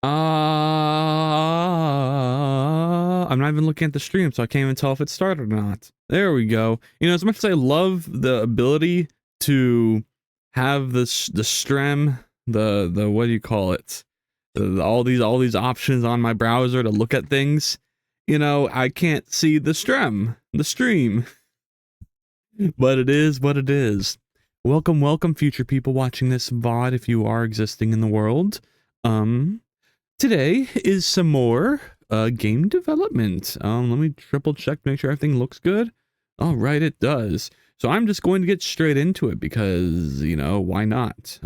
I'm not even looking at the stream, so I can't even tell if it started or not. There we go. You know, as much as I love the ability to have this the strem, the what do you call it? All these options on my browser to look at things. You know, I can't see the stream. But it is what it is. Welcome, welcome, future people watching this VOD if you are existing in the world. Today is some more game development. Let me triple check, make sure everything looks good. All right, it does. So I'm just going to get straight into it because, you know, why not?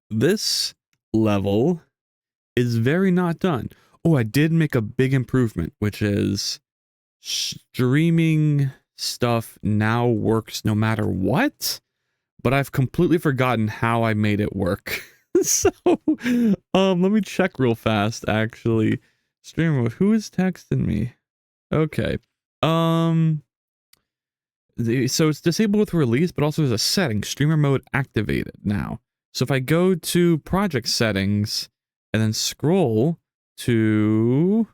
This level is very not done. Oh, I did make a big improvement, which is streaming stuff now works no matter what, but I've completely forgotten how I made it work. So, let me check real fast, actually. Stream mode, who is texting me? Okay. So it's disabled with release, but also there's a setting, streamer mode activated now. So if I go to project settings and then scroll to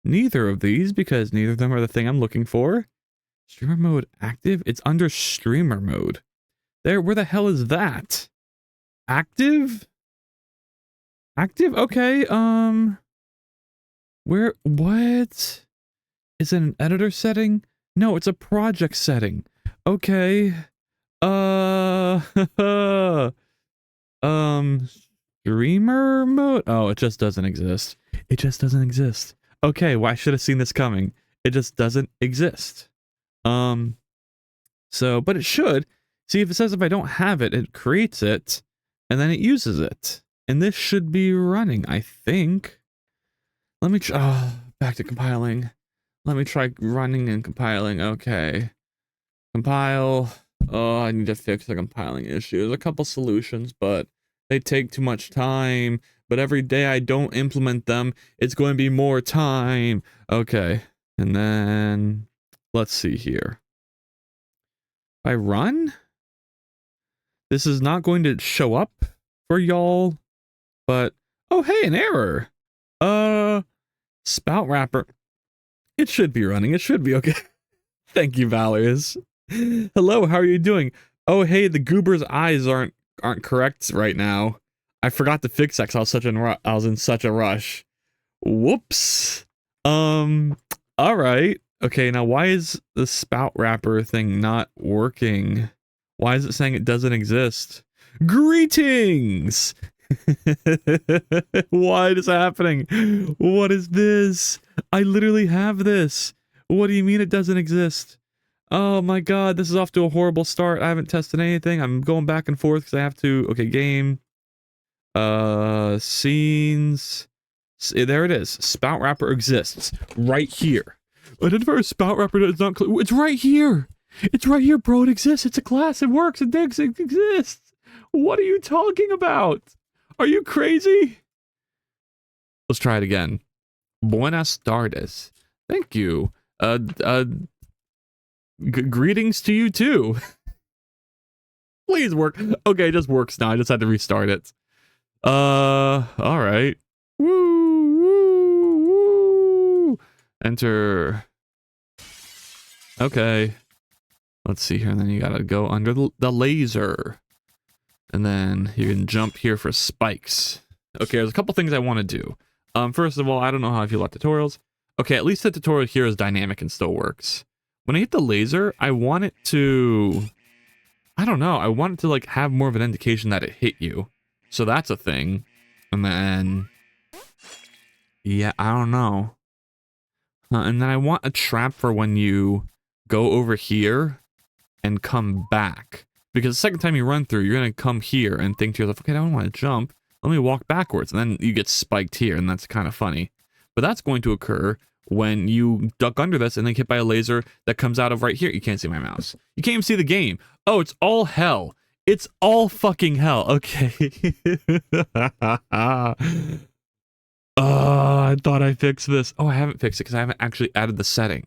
neither of these, because neither of them are the thing I'm looking for. Streamer mode active? It's under streamer mode. Where the hell is that? Active? Active? Okay, what? Is it an editor setting? No, it's a project setting. Okay. Streamer mode? Oh, it just doesn't exist. It just doesn't exist. Okay, well, I should have seen this coming. It just doesn't exist. But it should. See, if it says if I don't have it, it creates it, and then it uses it. And this should be running, I think. Let me try, back to compiling. Let me try running and compiling. Okay. Compile. Oh, I need to fix the compiling issue. There's a couple solutions, but they take too much time. But every day I don't implement them, it's going to be more time. Okay. And then let's see here. If I run, this is not going to show up for y'all, but oh, hey, an error. Spout wrapper. It should be running. It should be okay. Thank you, Valerius. Hello, how are you doing? Oh, hey, the goober's eyes aren't correct right now. I forgot to fix that because I was in such a rush. Whoops. All right. Okay, now why is the spout wrapper thing not working? Why is it saying it doesn't exist? Greetings! What is happening? What is this? I literally have this. What do you mean it doesn't exist? Oh my god, this is off to a horrible start. I haven't tested anything. I'm going back and forth because I have to. Okay, game. Scenes. There it is. Spout wrapper exists right here. Identify a spout wrapper that is not clear. It's right here. It's right here, bro. It exists. It's a class. It works. It exists. What are you talking about? Are you crazy? Let's try it again. Buenas tardes. Thank you. Greetings to you too. Please work. Okay, it just works now. I just had to restart it. All right. Woo, woo, woo. Enter. Okay. Let's see here. And then you gotta go under the laser. And then you can jump here for spikes. Okay, there's a couple things I want to do. First of all, I don't know how I feel about tutorials. Okay, at least the tutorial here is dynamic and still works. When I hit the laser, I want it to... I don't know. I want it to, like, have more of an indication that it hit you. So that's a thing. And then... yeah, I don't know. And then I want a trap for when you go over here and come back. Because the second time you run through, you're going to come here and think to yourself, okay, I don't want to jump. Let me walk backwards. And then you get spiked here, and that's kind of funny. But that's going to occur when you duck under this and then get hit by a laser that comes out of right here. You can't see my mouse. You can't even see the game. Oh, it's all hell. It's all fucking hell. Okay. I thought I fixed this. Oh, I haven't fixed it because I haven't actually added the setting.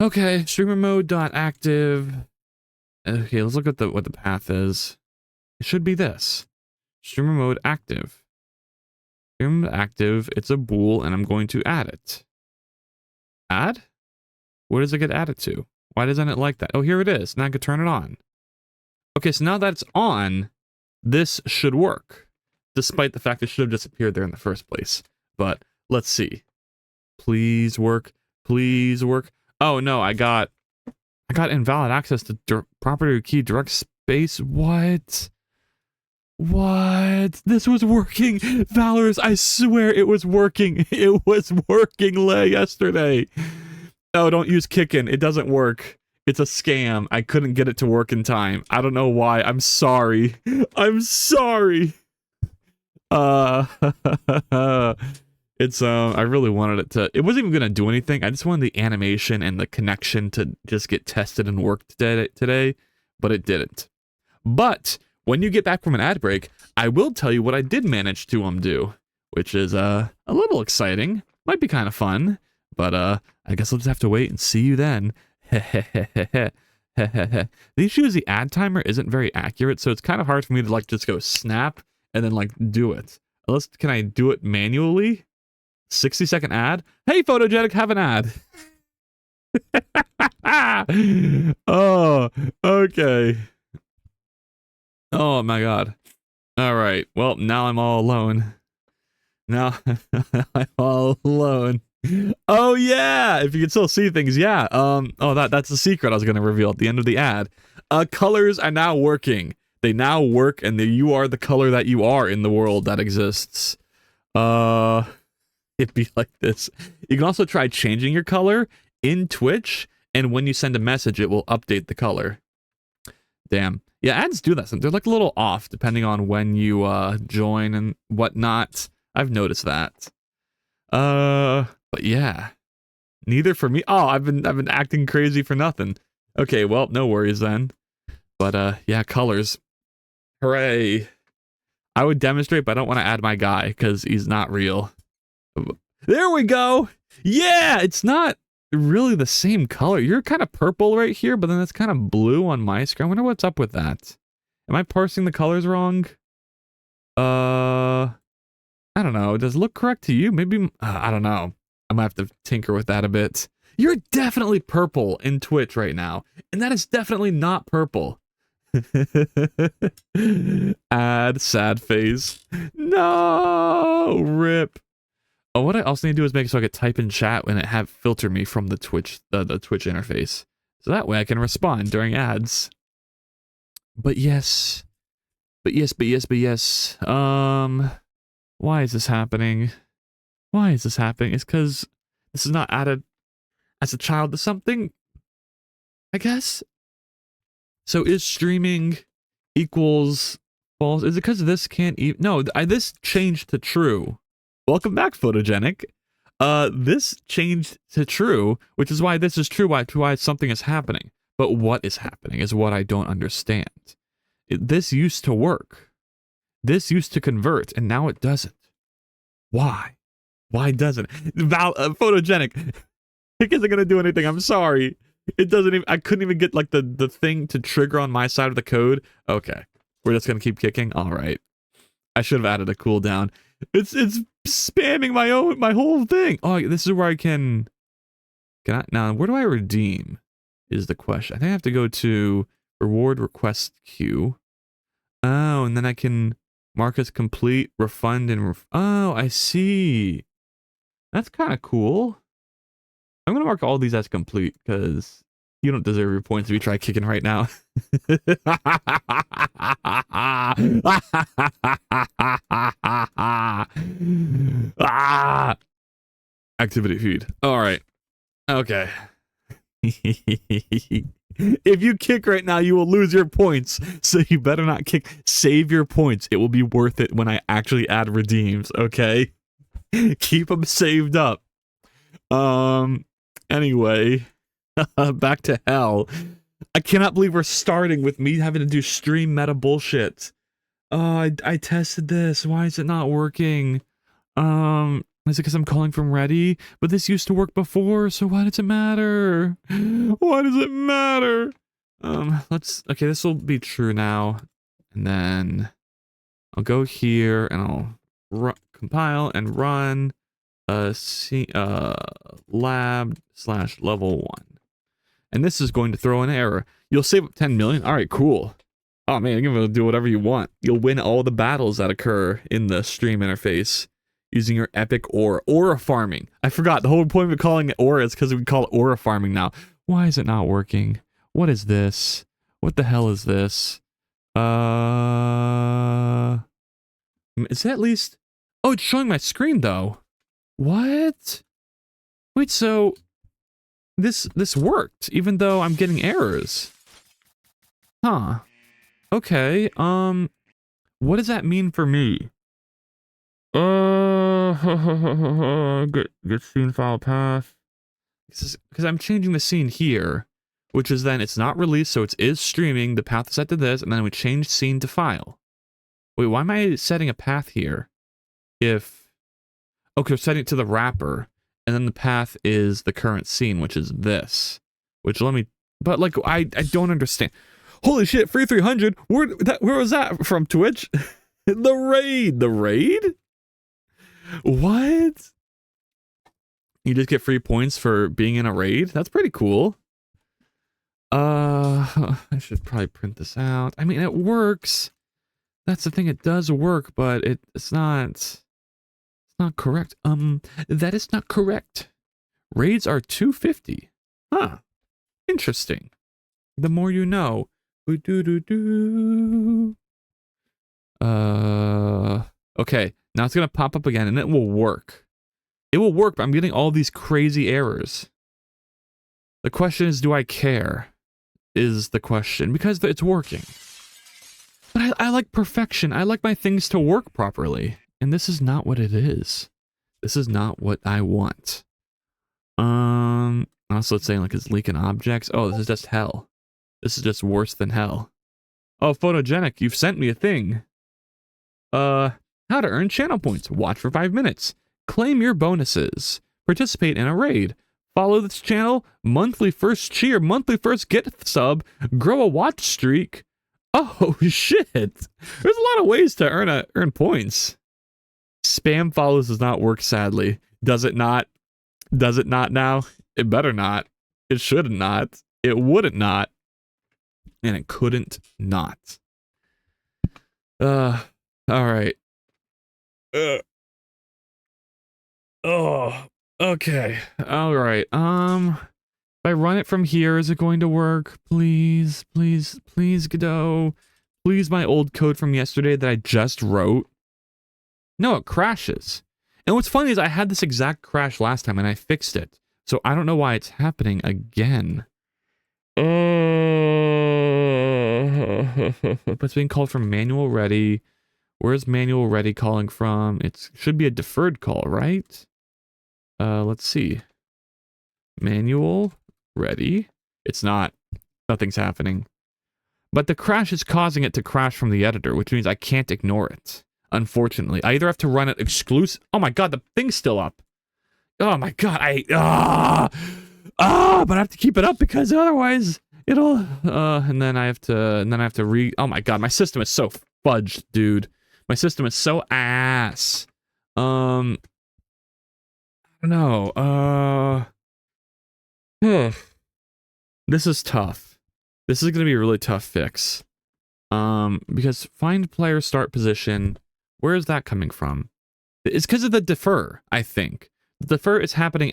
Okay, streamer mode dot active. Okay, let's look at what the path is. It should be this. Streamer mode active. Stream active. It's a bool, and I'm going to add it. Add? Where does it get added to? Why doesn't it like that? Oh, here it is. Now I can turn it on. Okay, so now that it's on, this should work. Despite the fact it should have disappeared there in the first place. But let's see. Please work. Please work. Oh no, I got invalid access to property key direct space. What? What? This was working. Valorous, I swear it was working. It was working yesterday. Oh, don't use Kickin'. It doesn't work. It's a scam. I couldn't get it to work in time. I don't know why. I'm sorry. I'm sorry. It's I really wanted it to. It wasn't even gonna do anything. I just wanted the animation and the connection to just get tested and work today, but it didn't. But when you get back from an ad break, I will tell you what I did manage to do, which is a little exciting. Might be kind of fun, but I guess I'll just have to wait and see you then. The issue is the ad timer isn't very accurate, so it's kind of hard for me to like just go snap and then like do it. Unless, can I do it manually? 60-second ad? Hey, Photogenic, have an ad. Oh, okay. Oh my god. All right. Well, now I'm all alone. Now I'm all alone. Oh yeah, if you can still see things, yeah. Oh, that's the secret I was gonna reveal at the end of the ad. Colors are now working. They now work, and you are the color that you are in the world that exists. It'd be like this. You can also try changing your color in Twitch, and when you send a message, it will update the color. Damn. Yeah, ads do that. They're like a little off depending on when you join and whatnot. I've noticed that. But yeah. Neither for me. Oh, I've been acting crazy for nothing. Okay, well, no worries then. But yeah, colors. Hooray. I would demonstrate, but I don't want to add my guy because he's not real. There we go. Yeah, it's not really the same color. You're kind of purple right here, but then it's kind of blue on my screen. I wonder what's up with that. Am I parsing the colors wrong? I don't know. Does it look correct to you? Maybe, I don't know. I might have to tinker with that a bit. You're definitely purple in Twitch right now, and that is definitely not purple. Add sad face. No, rip. Oh, what I also need to do is make it so I could type in chat and it filter me from the Twitch interface, so that way I can respond during ads. But yes. Why is this happening? Why is this happening? It's because this is not added as a child to something, I guess. So is streaming equals false? Is it because this can't even? No, this changed to true. Welcome back, Photogenic. This changed to true, which is why this is true. Why something is happening. But what is happening is what I don't understand. This used to work. This used to convert, and now it doesn't. Why? Why doesn't it? Photogenic. It isn't gonna do anything. I'm sorry. It doesn't even. I couldn't even get like the thing to trigger on my side of the code. Okay, we're just gonna keep kicking. All right. I should have added a cooldown. It's spamming my whole thing. Oh, this is where I can I now? Where do I redeem? Is the question. I think I have to go to reward request queue. Oh, and then I can mark as complete, refund, and oh, I see. That's kind of cool. I'm gonna mark all these as complete because you don't deserve your points if you try kicking right now. Activity feed. All right. Okay. If you kick right now, you will lose your points. So you better not kick. Save your points. It will be worth it when I actually add redeems. Okay. Keep them saved up. Anyway, back to hell. I cannot believe we're starting with me having to do stream meta bullshit. Oh, I tested this. Why is it not working? Is it because I'm calling from Ready? But this used to work before, so why does it matter? Why does it matter? Okay, this will be true now. And then I'll go here and I'll compile and run lab/level 1. And this is going to throw an error. You'll save up 10 million. All right, cool. Oh man, you're gonna do whatever you want. You'll win all the battles that occur in the stream interface using your epic aura farming. I forgot the whole point of calling it aura is because we call it aura farming now. Why is it not working? What is this? What the hell is this? Is that at least? Oh, it's showing my screen though. What? Wait, so this worked even though I'm getting errors. Huh. Okay. What does that mean for me? Get scene file path. Because I'm changing the scene here, which is then it's not released, so it is streaming. The path is set to this, and then we change scene to file. Wait, why am I setting a path here? If okay, we're setting it to the wrapper, and then the path is the current scene, which is this. Which let me, but like I don't understand. Holy shit, free 300. Where was that from? Twitch? The raid. What? You just get free points for being in a raid? That's pretty cool. I should probably print this out. I mean, it works. That's the thing, it does work, but it's not correct. That is not correct. Raids are 250. Huh. Interesting. The more you know. Okay, now it's gonna pop up again and it will work. It will work, but I'm getting all these crazy errors. The question is, do I care? Is the question, because it's working. But I like perfection. I like my things to work properly. And this is not what it is. This is not what I want. Also it's saying like it's leaking objects. Oh, this is just hell. This is just worse than hell. Oh, Photogenic, you've sent me a thing. How to earn channel points. Watch for 5 minutes. Claim your bonuses. Participate in a raid. Follow this channel. Monthly first cheer. Monthly first get sub. Grow a watch streak. Oh shit! There's a lot of ways to earn points. Spam follows does not work, sadly. Does it not? Does it not now? It better not. It should not. It wouldn't not. And it couldn't not. Alright. Oh, okay. Alright. If I run it from here, is it going to work? Please, please, please, Godot. Please, my old code from yesterday that I just wrote. No, it crashes. And what's funny is I had this exact crash last time and I fixed it. So I don't know why it's happening again. But it's being called from manual ready. Where's manual ready calling from? It should be a deferred call, right? Let's see. Manual ready. It's not. Nothing's happening. But the crash is causing it to crash from the editor, which means I can't ignore it. Unfortunately, I either have to run it exclusive. Oh my god, the thing's still up. Oh my god, but I have to keep it up because otherwise it'll. And then I have to Oh my god, my system is so fudged, dude. My system is so ass. I don't know. This is tough. This is gonna be a really tough fix. Because find player start position. Where is that coming from? It's because of the defer, I think. The defer is happening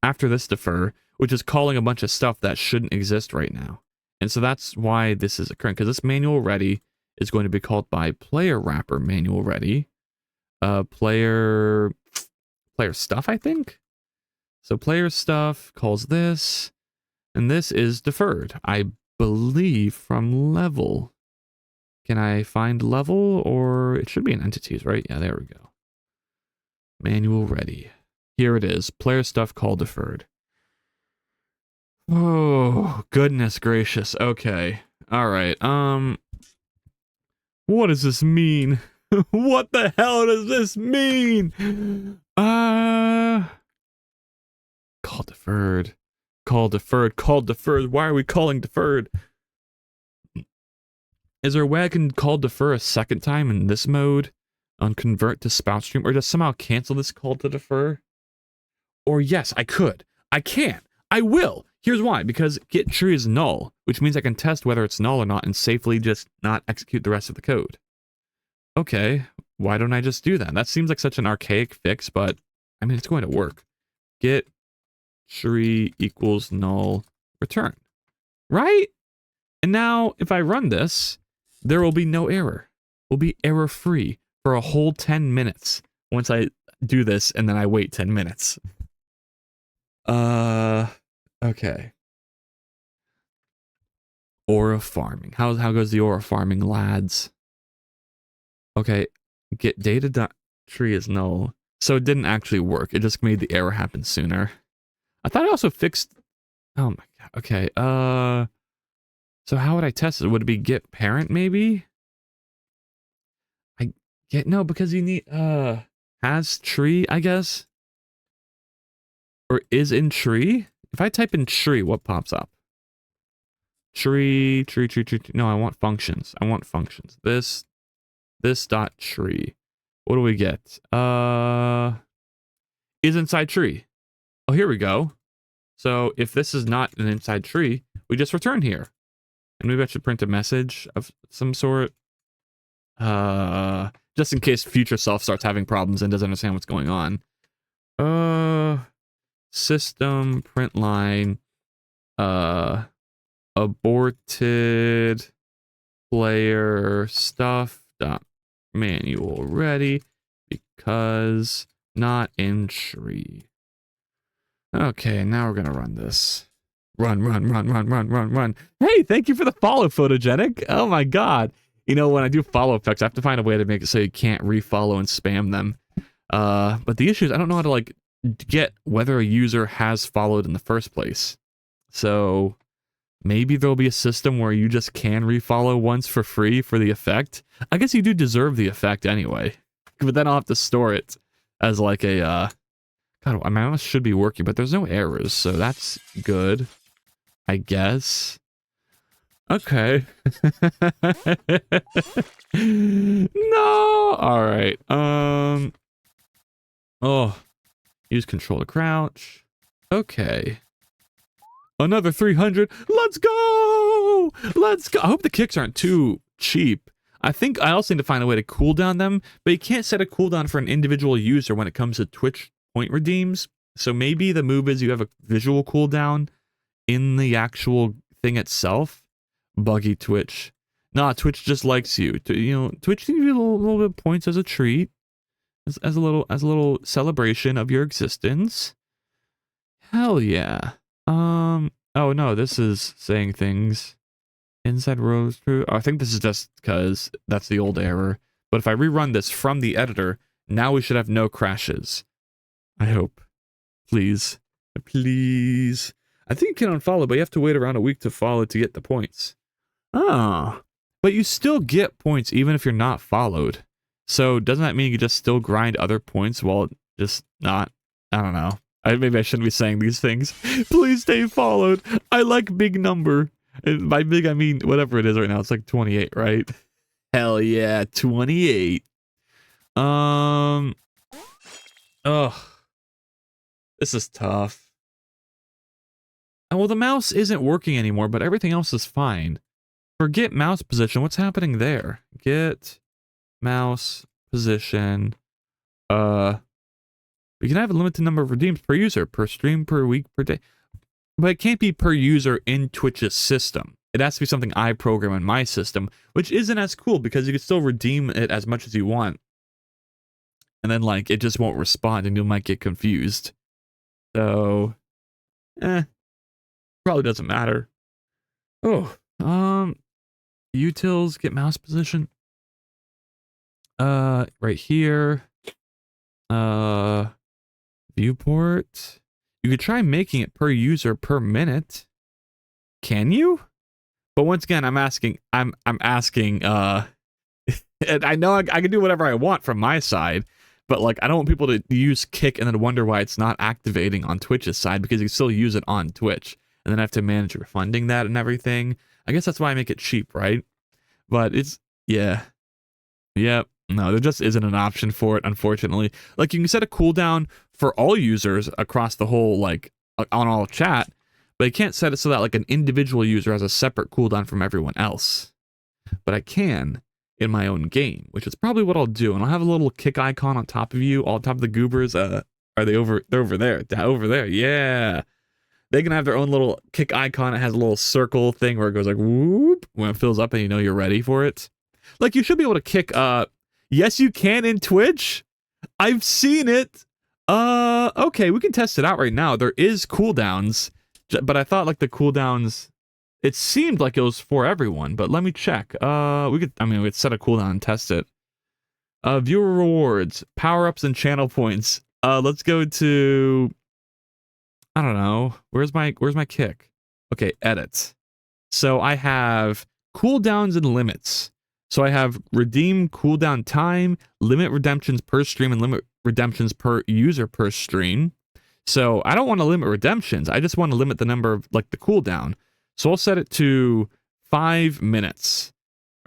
after this defer, which is calling a bunch of stuff that shouldn't exist right now. And so that's why this is occurring, because this manual ready is going to be called by player wrapper manual ready. Player stuff, I think? So player stuff calls this, and this is deferred, I believe, from level. Can I find level, or it should be in entities, right? Yeah, there we go. Manual ready. Here it is. Player stuff call deferred. Oh, goodness gracious. Okay. All right. What does this mean? What the hell does this mean? Call deferred. Call deferred. Call deferred. Why are we calling deferred? Is there a way I can call defer a second time in this mode On convert to spout stream, or just somehow cancel this call to defer. Or yes, I could. I can. I will. Here's why. Because get tree is null, which means I can test whether it's null or not and safely just not execute the rest of the code. Okay, why don't I just do that? That seems like such an archaic fix, but I mean, it's going to work. Get tree equals null return, right? And now if I run this, there will be no error. We'll be error free for a whole 10 minutes once I do this and then I wait 10 minutes. Okay. Aura farming. How goes the aura farming, lads? Okay, get data tree is null. So it didn't actually work. It just made the error happen sooner. I thought I also fixed. Oh my god. Okay. So how would I test it? Would it be get parent maybe? I get no, because you need has tree, I guess. Or is in tree? If I type in tree, what pops up? Tree. No, I want functions. I want functions. This dot tree. What do we get? Is inside tree. Oh, here we go. So if this is not an inside tree, we just return here. And maybe I should print a message of some sort. Just in case future self starts having problems and doesn't understand what's going on. System print line. Aborted player stuff dot manual ready because not in tree. Okay, now we're gonna run this. Run. Hey, thank you for the follow, Photogenic. Oh my god. You know, when I do follow effects, I have to find a way to make it so you can't refollow and spam them. But the issue is I don't know how to like get whether a user has followed in the first place. So maybe there'll be a system where you just can refollow once for free for the effect. I guess you do deserve the effect anyway. But then I'll have to store it as like a God, my mouse should be working, but there's no errors, so that's good, I guess. Okay. No. All right. Oh, use control to crouch. Okay. Another 300. Let's go. Let's go. I hope the kicks aren't too cheap. I think I also need to find a way to cooldown them, but you can't set a cooldown for an individual user when it comes to Twitch point redeems. So maybe the move is you have a visual cooldown in the actual thing itself. Buggy Twitch. Nah, Twitch just likes you. You know, Twitch gives you a little bit of points as a treat, as a little celebration of your existence. Hell yeah. Oh no, this is saying things. Inside rows true. Oh, I think this is just because that's the old error. But if I rerun this from the editor, now we should have no crashes. I hope. Please. Please. I think you can unfollow, but you have to wait around a week to follow to get the points. Ah. But you still get points even if you're not followed. So doesn't that mean you just still grind other points while just not? I don't know. Maybe I shouldn't be saying these things. Please stay followed. I like big number. And by big, I mean whatever it is right now. It's like 28, right? Hell yeah, 28. Oh, this is tough. Oh, well, the mouse isn't working anymore, but everything else is fine. Forget mouse position. What's happening there? Get mouse position. We can have a limited number of redeems per user, per stream, per week, per day. But it can't be per user in Twitch's system. It has to be something I program in my system, which isn't as cool because you can still redeem it as much as you want. And then, like, it just won't respond and you might get confused. So, probably doesn't matter. Oh, utils, get mouse position. Right here. Viewport. You could try making it per user per minute. Can you? But once again, I'm asking, and I know I can do whatever I want from my side, but like I don't want people to use Kick and then wonder why it's not activating on Twitch's side because you still use it on Twitch. And then I have to manage refunding that and everything. I guess that's why I make it cheap, right? But it's, yeah. Yep. No, there just isn't an option for it, unfortunately. Like, you can set a cooldown for all users across the whole, like, on all chat, but you can't set it so that, like, an individual user has a separate cooldown from everyone else. But I can in my own game, which is probably what I'll do. And I'll have a little kick icon on top of you, on top of the goobers. Are they over? They're over there. Over there. Yeah. They can have their own little kick icon. It has a little circle thing where it goes like whoop when it fills up and you know you're ready for it. Like, you should be able to kick. Yes, you can in Twitch. I've seen it. Okay, we can test it out right now. There is cooldowns, but I thought like the cooldowns, it seemed like it was for everyone, but let me check. We could set a cooldown and test it. Viewer rewards, power-ups, and channel points. Let's go to, I don't know. Where's my kick? Okay, edit. So I have cooldowns and limits. So I have redeem cooldown time, limit redemptions per stream, and limit redemptions per user per stream. So I don't want to limit redemptions. I just want to limit the number of, like, the cooldown. So I'll set it to 5 minutes.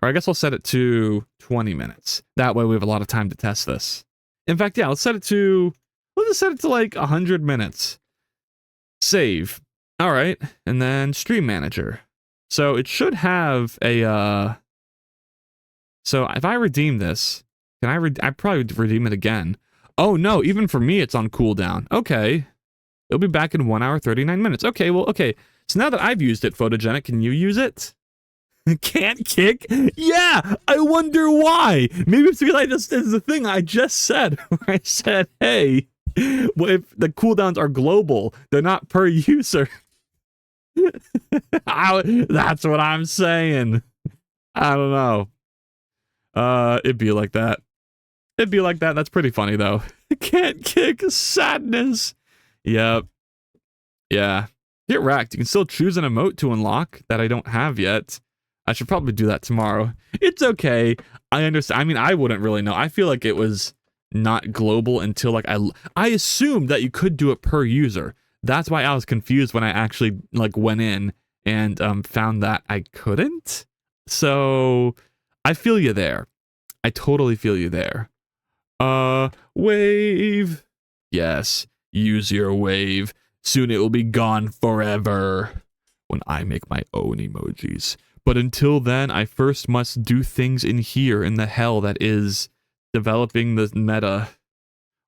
Or I guess I'll set it to 20 minutes. That way we have a lot of time to test this. In fact, yeah, let's just set it to like 100 minutes. Save. All right. And then stream manager. So it should have a, so if I redeem this, I'd probably redeem it again. Oh no, even for me, it's on cooldown. Okay. It'll be back in 1 hour, 39 minutes. Okay, well, okay. So now that I've used it, Photogenic, can you use it? Can't kick? Yeah, I wonder why. Maybe it's because this is the thing I just said. Where I said, hey, what if the cooldowns are global? They're not per user. That's what I'm saying. I don't know. It'd be like that. It'd be like that. That's pretty funny, though. Can't kick. Sadness. Yep. Yeah. Get wrecked. You can still choose an emote to unlock that I don't have yet. I should probably do that tomorrow. It's okay. I understand. I mean, I wouldn't really know. I feel like it was not global until, like, I assumed that you could do it per user. That's why I was confused when I actually, like, went in and found that I couldn't. So I feel you there. I totally feel you there. Wave. Yes, use your wave. Soon it will be gone forever when I make my own emojis. But until then, I first must do things in here in the hell that is developing the meta.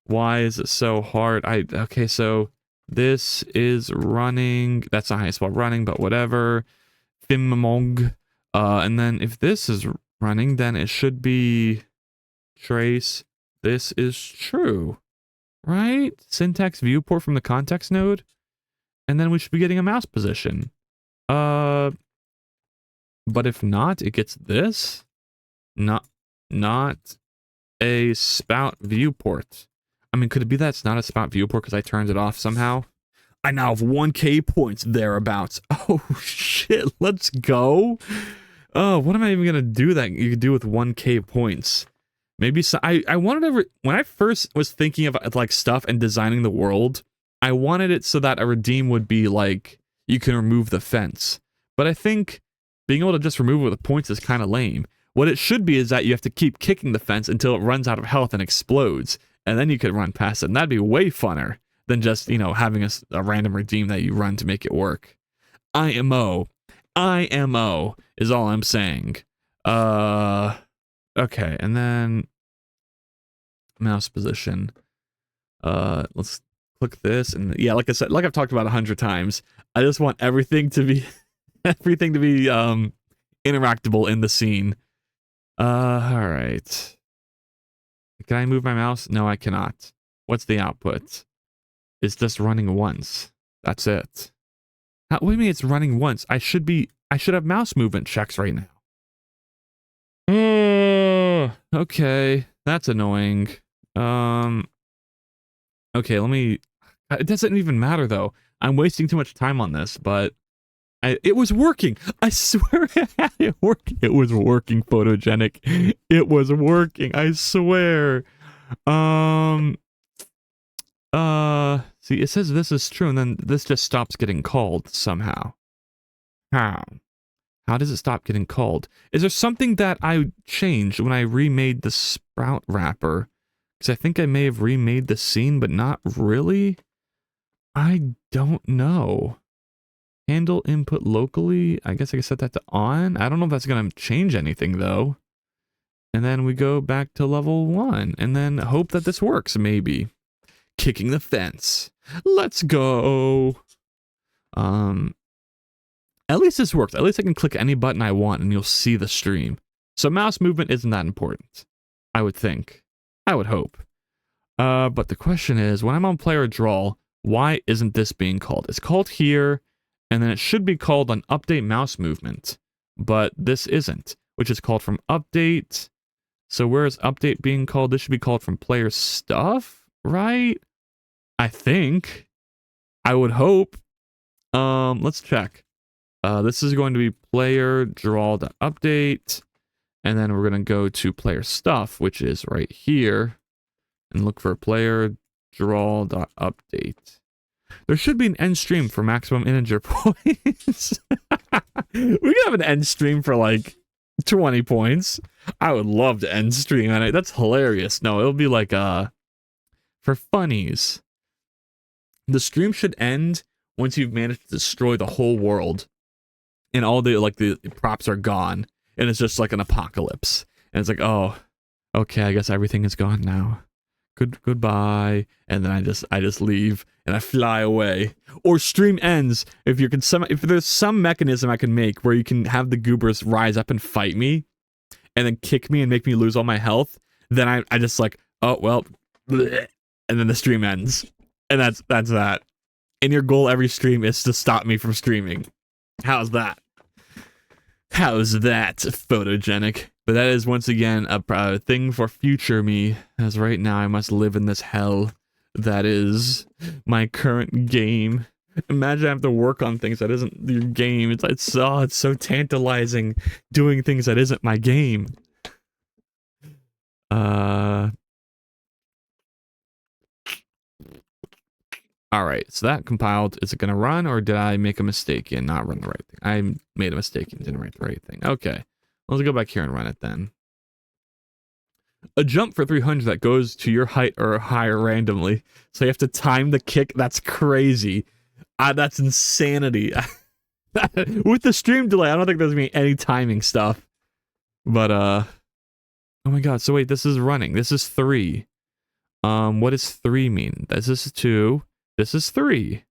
Why is it so hard? Okay, so this is running. That's not how you spell running, but whatever. Fimmong. And then if this is running, then it should be trace. This is true, right? Syntax viewport from the context node. And then we should be getting a mouse position. But if not, it gets this. Not a spout viewport. I mean, could it be that it's not a spout viewport because I turned it off somehow? I now have 1K points thereabouts. Oh shit, let's go. Oh, what am I even gonna do that you could do with 1K points? Maybe so. I wanted to when I first was thinking of like stuff and designing the world, I wanted it so that a redeem would be like you can remove the fence. But I think being able to just remove it with points is kind of lame. What it should be is that you have to keep kicking the fence until it runs out of health and explodes, and then you could run past it. And that'd be way funner than just, you know, having a random redeem that you run to make it work. IMO is all I'm saying. Okay, and then mouse position. Let's click this, and yeah, like I said, like I've talked about 100 times, I just want everything to be interactable in the scene. All right. Can I move my mouse? No, I cannot. What's the output? It's just running once. That's it. What do you mean it's running once? I should have mouse movement checks right now. Okay, that's annoying. Okay, it doesn't even matter though. I'm wasting too much time on this, but it was working. I swear it worked. It was working, Photogenic. It was working. I swear. See, it says this is true, and then this just stops getting called somehow. How? How does it stop getting called? Is there something that I changed when I remade the Sprout wrapper? Because I think I may have remade the scene, but not really. I don't know. Handle input locally. I guess I can set that to on. I don't know if that's going to change anything, though. And then we go back to level 1. And then hope that this works, maybe. Kicking the fence. Let's go. At least this works. At least I can click any button I want and you'll see the stream. So mouse movement isn't that important, I would think. I would hope. But the question is, when I'm on player draw, why isn't this being called? It's called here, and then it should be called on update mouse movement. But this isn't, which is called from update. So where is update being called? This should be called from player stuff, right? I think. I would hope. Let's check. This is going to be player draw.update, and then we're going to go to player stuff, which is right here, and look for player draw.update. There should be an end stream for maximum integer points. We can have an end stream for like 20 points. I would love to end stream on it. That's hilarious. No, it'll be like for funnies. The stream should end once you've managed to destroy the whole world. And all the props are gone, and it's just like an apocalypse. And it's like, oh, okay, I guess everything is gone now. Goodbye. And then I just leave and I fly away. Or stream ends if there's some mechanism I can make where you can have the goobers rise up and fight me, and then kick me and make me lose all my health. Then I just like, oh well, bleh, and then the stream ends, and that's that. And your goal every stream is to stop me from streaming. How's that? How's that photogenic? But that is once again a thing for future me, as right now I must live in this hell that is my current game. Imagine I have to work on things that isn't your game. It's so tantalizing doing things that isn't my game. Alright, so that compiled. Is it going to run, or did I make a mistake and not run the right thing? I made a mistake and didn't write the right thing. Okay, let's go back here and run it then. A jump for 300 that goes to your height or higher randomly. So you have to time the kick? That's crazy. That's insanity. With the stream delay, I don't think there's going to be any timing stuff. But, oh my god, so wait, this is running. This is 3. What does 3 mean? This is 2. This is 3.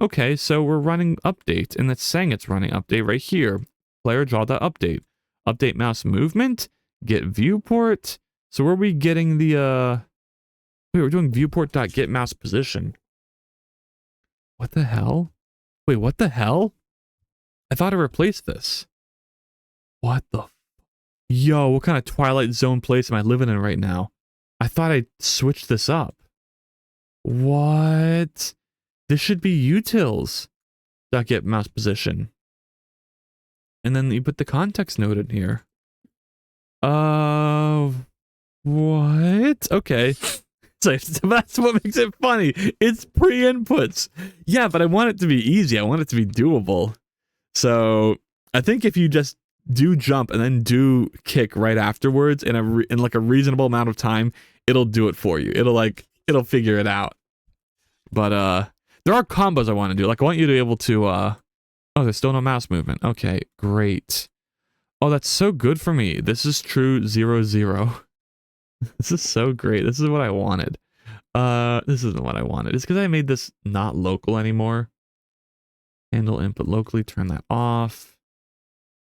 Okay, so we're running update, and it's saying it's running update right here. Player draw.update. Update mouse movement. Get viewport. So where are we getting the, wait, we're doing viewport.get mouse position. What the hell? Wait, what the hell? I thought I replaced this. What the? Yo, what kind of Twilight Zone place am I living in right now? I thought I switched this up. What? This should be utils.get mouse position. And then you put the context node in here. What? Okay. So that's what makes it funny. It's pre-inputs. Yeah, but I want it to be easy. I want it to be doable. So I think if you just do jump and then do kick right afterwards in like a reasonable amount of time, it'll do it for you. It'll figure it out. But there are combos I want to do. Like I want you to be able to oh, there's still no mouse movement. Okay, great. Oh, that's so good for me. This is true 0-0. This is so great. This is what I wanted. This isn't what I wanted. It's because I made this not local anymore. Handle input locally, turn that off.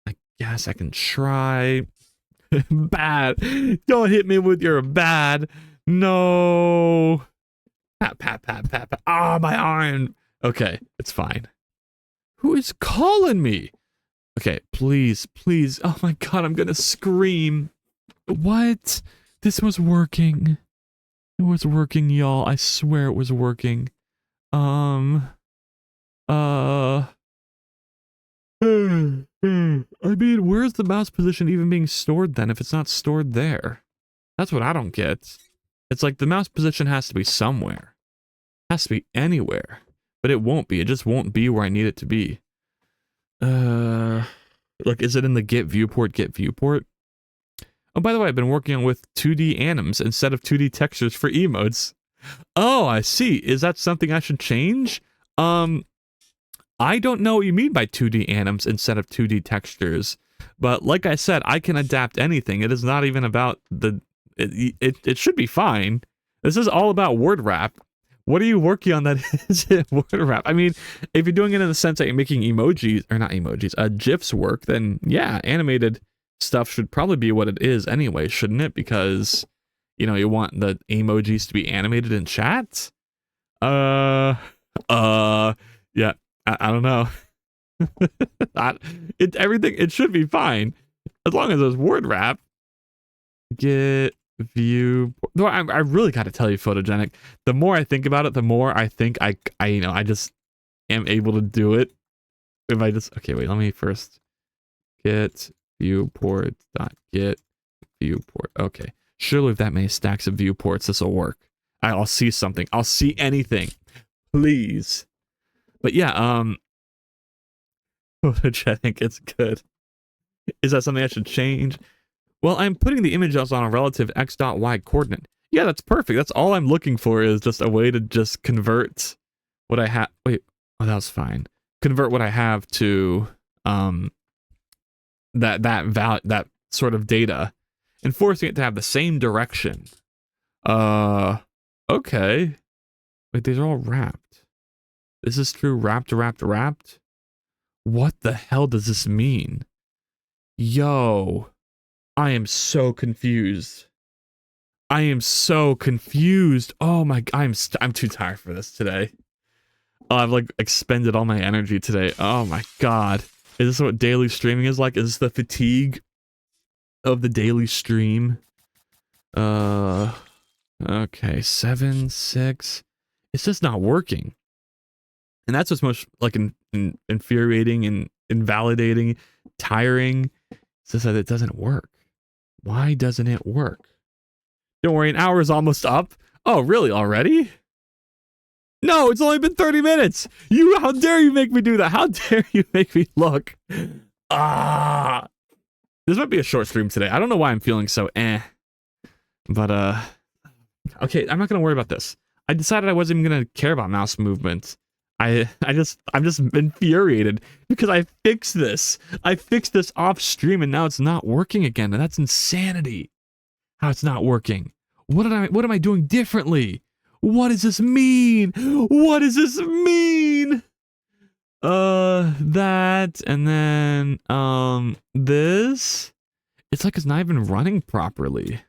I guess I can try. Bad. Don't hit me with your bad. No. Pat, pat, pat, pat, pat. Ah, my arm. Okay, it's fine. Who is calling me? Okay, please, please. Oh my god, I'm gonna scream. What? This was working. It was working, y'all. I swear it was working. I mean, where's the mouse position even being stored then if it's not stored there? That's what I don't get. It's like the mouse position has to be somewhere. It has to be anywhere. But it won't be. It just won't be where I need it to be. Like, is it in the get viewport? Oh, by the way, I've been working with 2D anims instead of 2D textures for emotes. Oh, I see. Is that something I should change? I don't know what you mean by 2D anims instead of 2D textures. But like I said, I can adapt anything. It is not even about the... It should be fine. This is all about word wrap. What are you working on that is word wrap? I mean, if you're doing it in the sense that you're making emojis, or not emojis, GIFs work, then yeah, animated stuff should probably be what it is anyway, shouldn't it? Because, you know, you want the emojis to be animated in chat? Yeah, I don't know. Everything, it should be fine. As long as there's word wrap. Get view. No, I really got to tell you, Photogenic. The more I think about it, the more I think I just am able to do it. If I just, okay, wait, let me first get viewport dot get viewport. Okay, surely with that many stacks of viewports, this will work. I'll see something. I'll see anything, please. But yeah, Photogenic, it's good. Is that something I should change? Well, I'm putting the images on a relative x.y coordinate. Yeah, that's perfect. That's all I'm looking for, is just a way to just convert what I have. Wait, oh, that was fine. Convert what I have to that sort of data, and forcing it to have the same direction. Okay. Wait, these are all wrapped. This is true. Wrapped. What the hell does this mean? Yo. I am so confused. Oh my, I'm too tired for this today. Oh, I've like expended all my energy today. Oh my god. Is this what daily streaming is like? Is this the fatigue of the daily stream? Okay, 7, 6. It's just not working. And that's what's most like infuriating and invalidating, tiring. It's just that it doesn't work. Why doesn't it work? Don't worry, an hour is almost up. Oh, really? Already? No, it's only been 30 minutes. How dare you make me do that? How dare you make me look? Ah. This might be a short stream today. I don't know why I'm feeling so But, okay, I'm not going to worry about this. I decided I wasn't even going to care about mouse movement. I'm just infuriated because I fixed this. I fixed this off stream and now it's not working again. And that's insanity. How it's not working. What am I doing differently? What does this mean? What does this mean? That and then this. It's like it's not even running properly.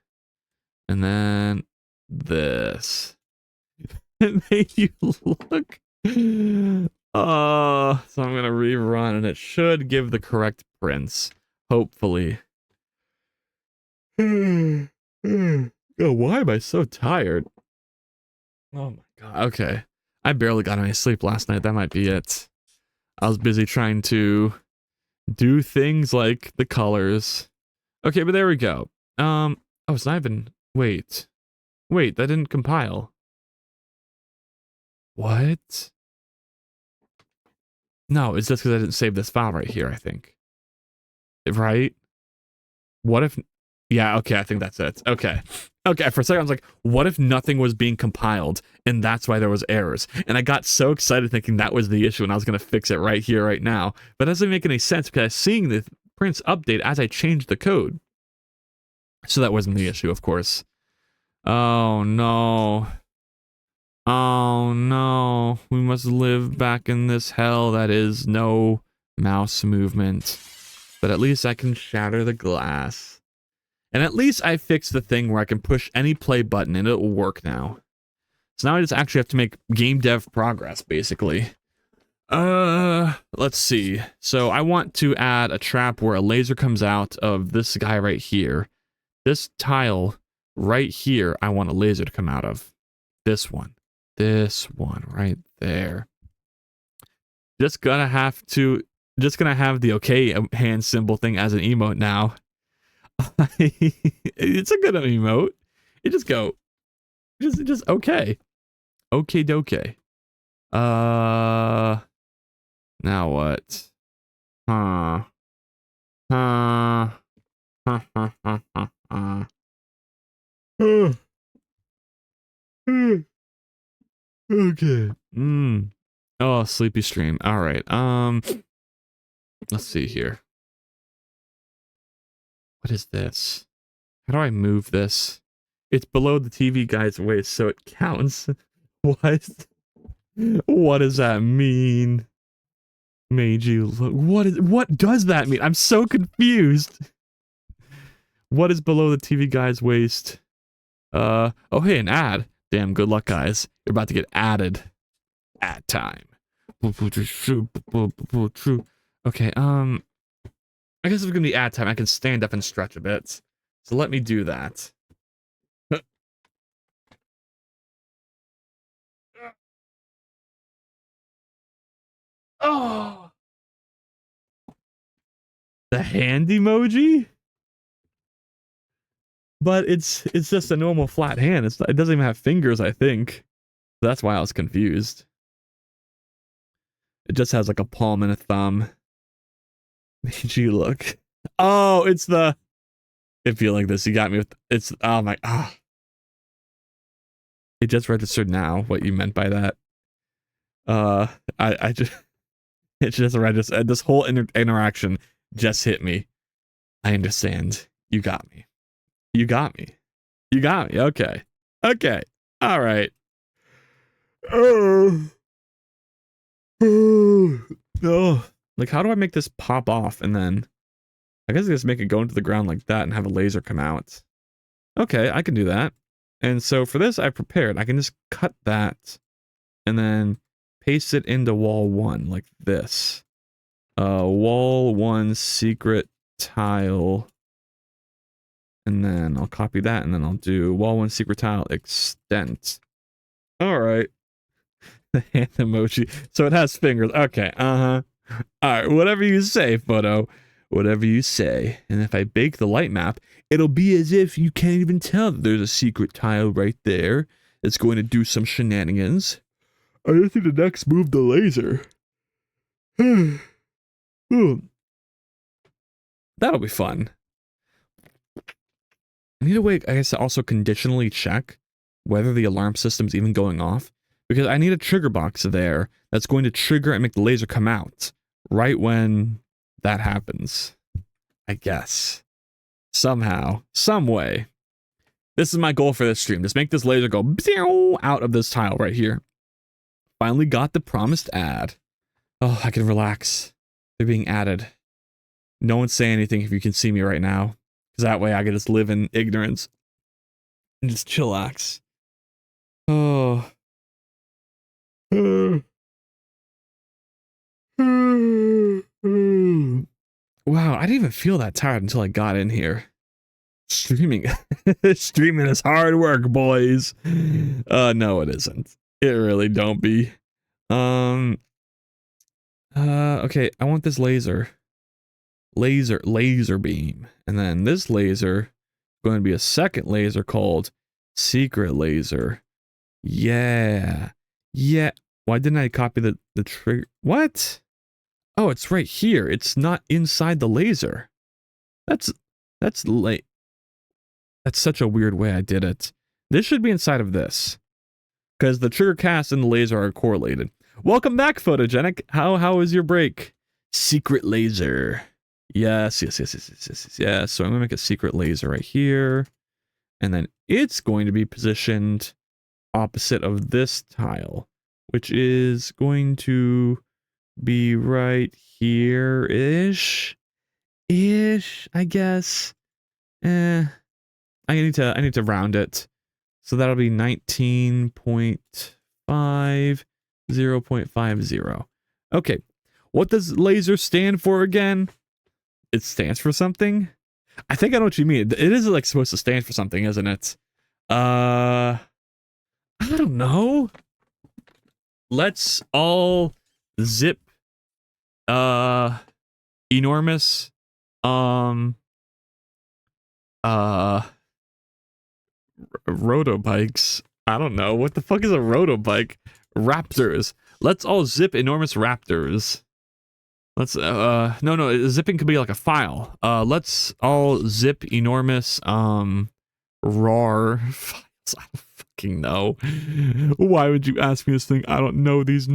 And then this. It made you look. So I'm gonna rerun and it should give the correct prints, hopefully. Oh, why am I so tired? Oh my god. Okay, I barely got any sleep last night. That might be it. I was busy trying to do things like the colors. Okay, but there we go. Oh, it's not even. Wait, that didn't compile. What? No, it's just because I didn't save this file right here, I think. Right? What if... Yeah, okay, I think that's it. Okay. Okay, for a second I was like, what if nothing was being compiled, and that's why there was errors? And I got so excited thinking that was the issue, and I was going to fix it right here, right now. But that doesn't make any sense, because I was seeing the prints update as I changed the code. So that wasn't the issue, of course. Oh, no. Oh no, we must live back in this hell that is no mouse movement. But at least I can shatter the glass. And at least I fixed the thing where I can push any play button and it will work now. So now I just actually have to make game dev progress, basically. Let's see. So I want to add a trap where a laser comes out of this guy right here. This tile right here, I want a laser to come out of. This one right there. Just gonna have the okay hand symbol thing as an emote now. It's a good emote. It just okay. Okay doke. Now what? Huh. Okay. Oh, sleepy stream. All right. Let's see here. What is this? How do I move this? It's below the TV guy's waist, so it counts. What? What does that mean? Made you look. What does that mean? I'm so confused. What is below the TV guy's waist? Oh hey, an ad. Damn, good luck, guys. You're about to get added. Ad time. Okay, I guess if it's gonna be ad time, I can stand up and stretch a bit. So let me do that. Oh, the hand emoji? But it's just a normal flat hand. It doesn't even have fingers, I think. That's why I was confused. It just has like a palm and a thumb. Made you look. Oh, it's the. If you like this, you got me with. It's. Oh my. Ah. It just registered now what you meant by that. I just. It just registered. This whole interaction just hit me. I understand. You got me. You got me. You got me. Okay. Okay. All right. Oh. Oh. Like, how do I make this pop off and then... I guess I just make it go into the ground like that and have a laser come out. Okay, I can do that. And so for this, I prepared. I can just cut that and then paste it into wall 1 like this. Wall 1 secret tile. And then I'll copy that and then I'll do wall 1 secret tile extent. All right. The hand emoji. So it has fingers. Okay. All right. Whatever you say, photo. Whatever you say. And if I bake the light map, it'll be as if you can't even tell that there's a secret tile right there. It's going to do some shenanigans. I just need to next move the laser. That'll be fun. I need a way, I guess, to also conditionally check whether the alarm system's even going off. Because I need a trigger box there that's going to trigger and make the laser come out right when that happens. I guess. Somehow. Some way. This is my goal for this stream. Just make this laser go out of this tile right here. Finally got the promised ad. Oh, I can relax. They're being added. No one say anything if you can see me right now. Because that way I can just live in ignorance. And just chillax. Oh. Wow, I didn't even feel that tired until I got in here. Streaming. Streaming is hard work, boys. No, it isn't. It really don't be. Okay, I want this laser. Laser beam. And then this laser going to be a second laser called secret laser. Yeah. Yeah. Why didn't I copy the trigger? What? Oh, it's right here. It's not inside the laser. That's late. That's such a weird way I did it. This should be inside of this. Because the trigger cast and the laser are correlated. Welcome back, Photogenic. How was your break? Secret laser. Yes. So I'm going to make a secret laser right here. And then it's going to be positioned opposite of this tile, which is going to be right here-ish. I guess. I need to round it. So that'll be 19.5, 0.50. Okay. What does laser stand for again? It stands for something? I think I know what you mean. It is like supposed to stand for something, isn't it? I don't know. Let's all zip enormous rotobikes. I don't know. What the fuck is a rotobike? Raptors. Let's all zip enormous raptors. Let's no, zipping could be like a file. Let's all zip enormous RAR files. I don't fucking know. Why would you ask me this thing? I don't know these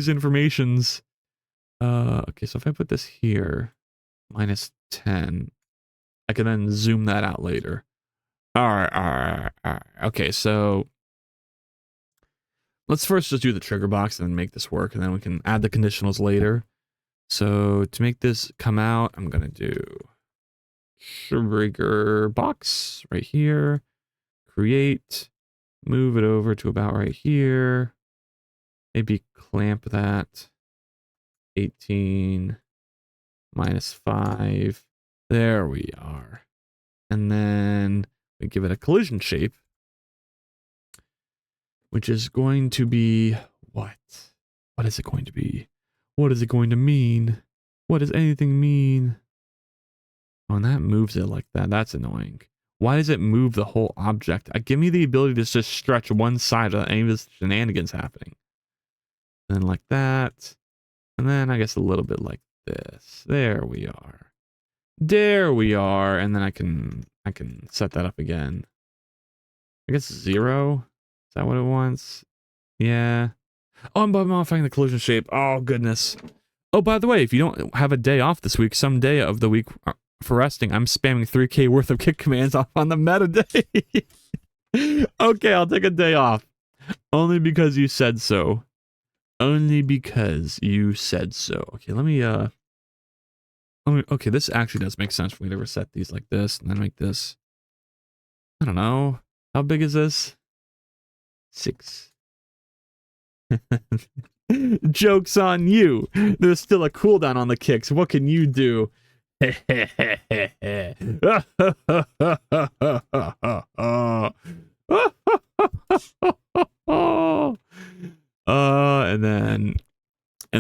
informations. Okay, so if I put this here, -10, I can then zoom that out later. All right. Okay, so let's first just do the trigger box and then make this work, and then we can add the conditionals later. So to make this come out, I'm gonna do trigger box right here, create, move it over to about right here, maybe clamp that, 18 -5, there we are. And then we give it a collision shape, which is going to be what? What is it going to be? What is it going to mean? What does anything mean? Oh, and that moves it like that. That's annoying. Why does it move the whole object? Give me the ability to just stretch one side of any of this shenanigans happening. And then like that. And then I guess a little bit like this. There we are. There we are. And then I can set that up again. I guess 0. Is that what it wants? Yeah. Oh, I'm modifying the collision shape. Oh, goodness. Oh, by the way, if you don't have a day off this week, some day of the week for resting, I'm spamming 3K worth of kick commands off on the meta day. Okay, I'll take a day off. Only because you said so. Only because you said so. Okay, let me, okay, this actually does make sense for me to reset these like this and then make this. I don't know. How big is this? 6. Joke's on you. There's still a cooldown on the kicks. What can you do? And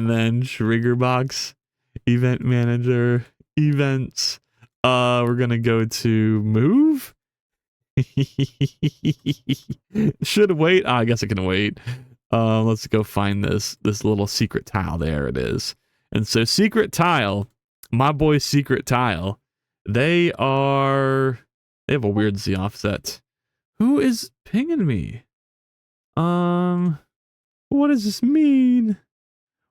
then trigger box, event manager, events. We're gonna go to move. Should wait. I guess I can wait. Let's go find this little secret tile. There it is. And so secret tile, my boy secret tile, they have a weird Z offset. Who is pinging me? What does this mean?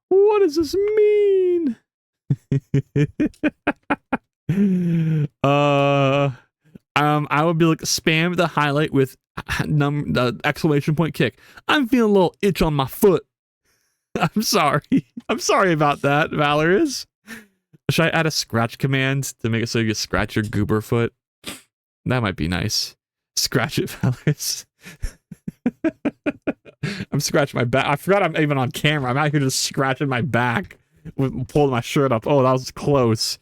What does this mean? I would be like, spam the highlight with the exclamation point kick. I'm feeling a little itch on my foot. I'm sorry. I'm sorry about that, Valorous. Should I add a scratch command to make it so you can scratch your goober foot? That might be nice. Scratch it, Valorous. I'm scratching my back. I forgot I'm even on camera. I'm out here just scratching my back, pulling my shirt up. Oh, that was close.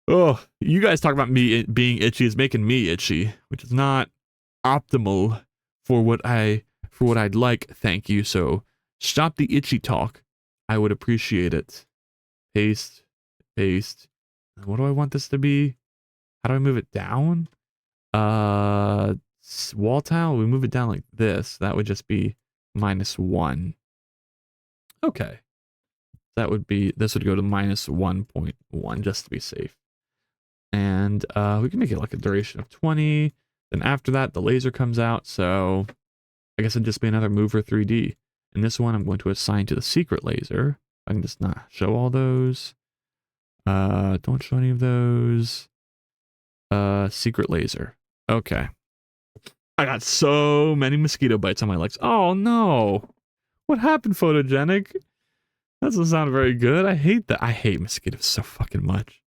Oh, you guys talk about me being itchy is making me itchy, which is not optimal for what I'd like. Thank you. So stop the itchy talk. I would appreciate it. Paste. What do I want this to be? How do I move it down? Wall tile. We move it down like this. That would just be -1. Okay. That would be, this would go to -1.1 just to be safe. And we can make it like a duration of 20. Then after that, the laser comes out. So I guess it'd just be another mover 3D. And this one I'm going to assign to the secret laser. I can just not show all those. Don't show any of those. Secret laser. Okay. I got so many mosquito bites on my legs. Oh no. What happened, Photogenic? That doesn't sound very good. I hate that. I hate mosquitoes so fucking much.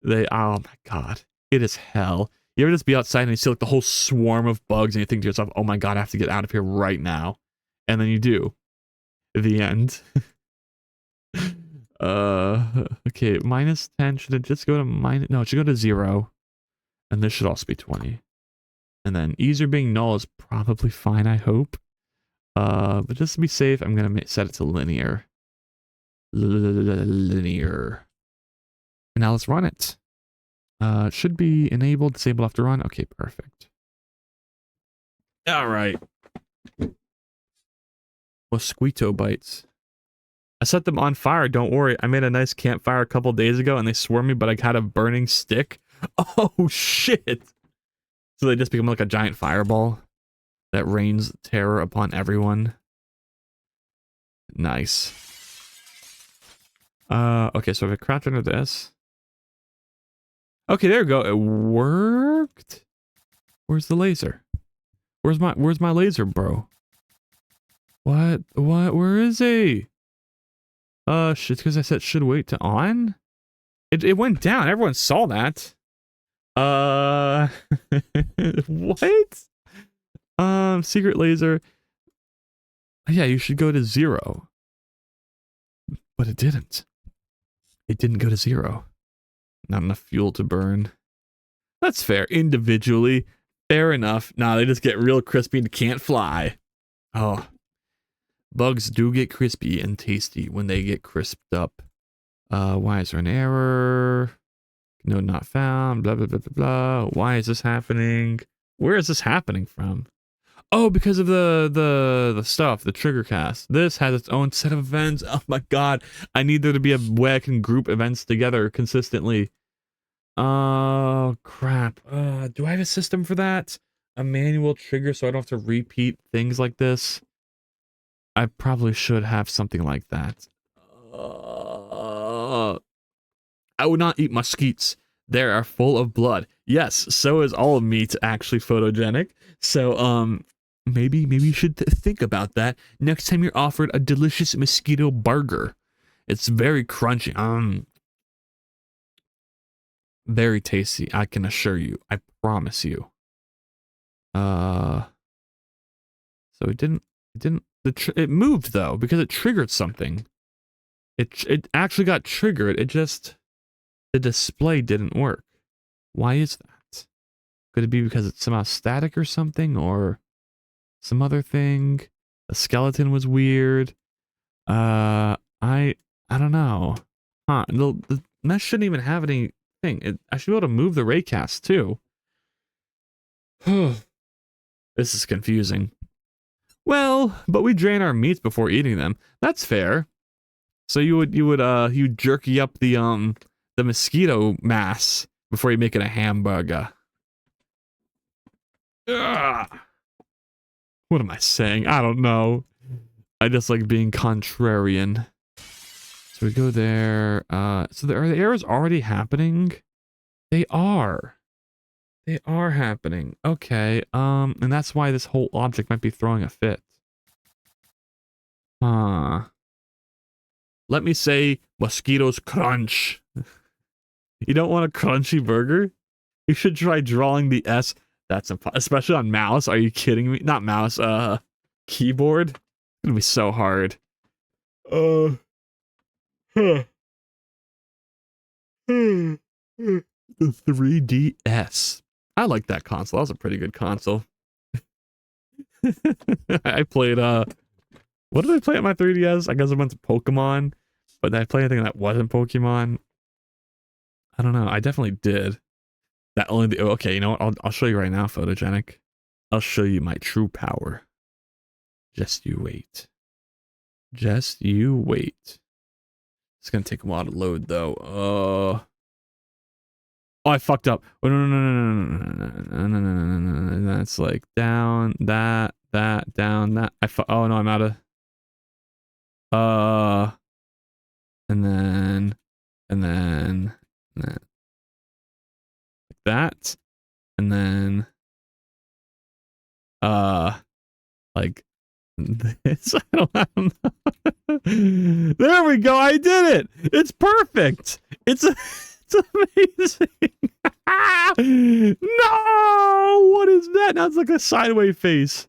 Oh my god. It is hell. You ever just be outside and you see like the whole swarm of bugs and you think to yourself, oh my god, I have to get out of here right now. And then you do. The end. Okay, -10. Should it just go to minus? No, it should go to 0. And this should also be 20. And then easier being null is probably fine, I hope. But just to be safe, I'm going to set it to linear. Linear. And now let's run it. It should be enabled, disabled after run. Okay, perfect. All right. Mosquito bites. I set them on fire, don't worry. I made a nice campfire a couple days ago and they swarmed me, but I got a burning stick. Oh, shit. So they just become like a giant fireball that rains terror upon everyone. Nice. Okay, so if I crouch under this. Okay, there we go. It worked. Where's the laser? Where's my laser, bro? What? Where is he? Shit, because I said should wait to on? It went down. Everyone saw that. What? Secret laser. Yeah, you should go to 0. But it didn't. It didn't go to 0. Not enough fuel to burn. That's fair. Individually, fair enough. Nah, they just get real crispy and can't fly. Oh. Bugs do get crispy and tasty when they get crisped up. Why is there an error? Node not found. Blah, blah, blah, blah, blah. Why is this happening? Where is this happening from? Oh, because of the stuff, the trigger cast. This has its own set of events. Oh my god. I need there to be a way I can group events together consistently. Oh, crap. Do I have a system for that? A manual trigger so I don't have to repeat things like this? I probably should have something like that. I would not eat mesquites. They are full of blood. Yes, so is all meat actually photogenic. So, maybe you should think about that next time you're offered a delicious mosquito burger. It's very crunchy. Very tasty, I can assure you. I promise you. So it moved though because it triggered something. It actually got triggered. It just the display didn't work. Why is that? Could it be because it's somehow static or something, or some other thing? The skeleton was weird. I don't know. Huh? The mesh shouldn't even have anything. I should be able to move the raycast too. This is confusing. Well, but we drain our meats before eating them. That's fair. So you jerky up the mosquito mass before you make it a hamburger. Ugh. What am I saying? I don't know. I just like being contrarian. So we go there. So are the errors already happening? They are. They are happening. Okay. And that's why this whole object might be throwing a fit. Let me say mosquitoes crunch. You don't want a crunchy burger? You should try drawing the S. That's especially on mouse. Are you kidding me? Not mouse, keyboard. It's gonna be so hard. The 3DS. I like that console. That was a pretty good console. I played what did I play at my 3DS? I guess I went to Pokemon, but did I play anything that wasn't Pokemon? I don't know. I definitely did. That only okay, you know what? I'll show you right now, Photogenic. I'll show you my true power. Just you wait. Just you wait. It's gonna take a while to load though. Oh, I fucked up. Oh, no. That's like down, that, down, that. Oh no, I'm out of. And then like that, and then like this. I don't know. There we go. I did it. It's perfect. It's amazing. No, what is that? Now it's like a sideways face.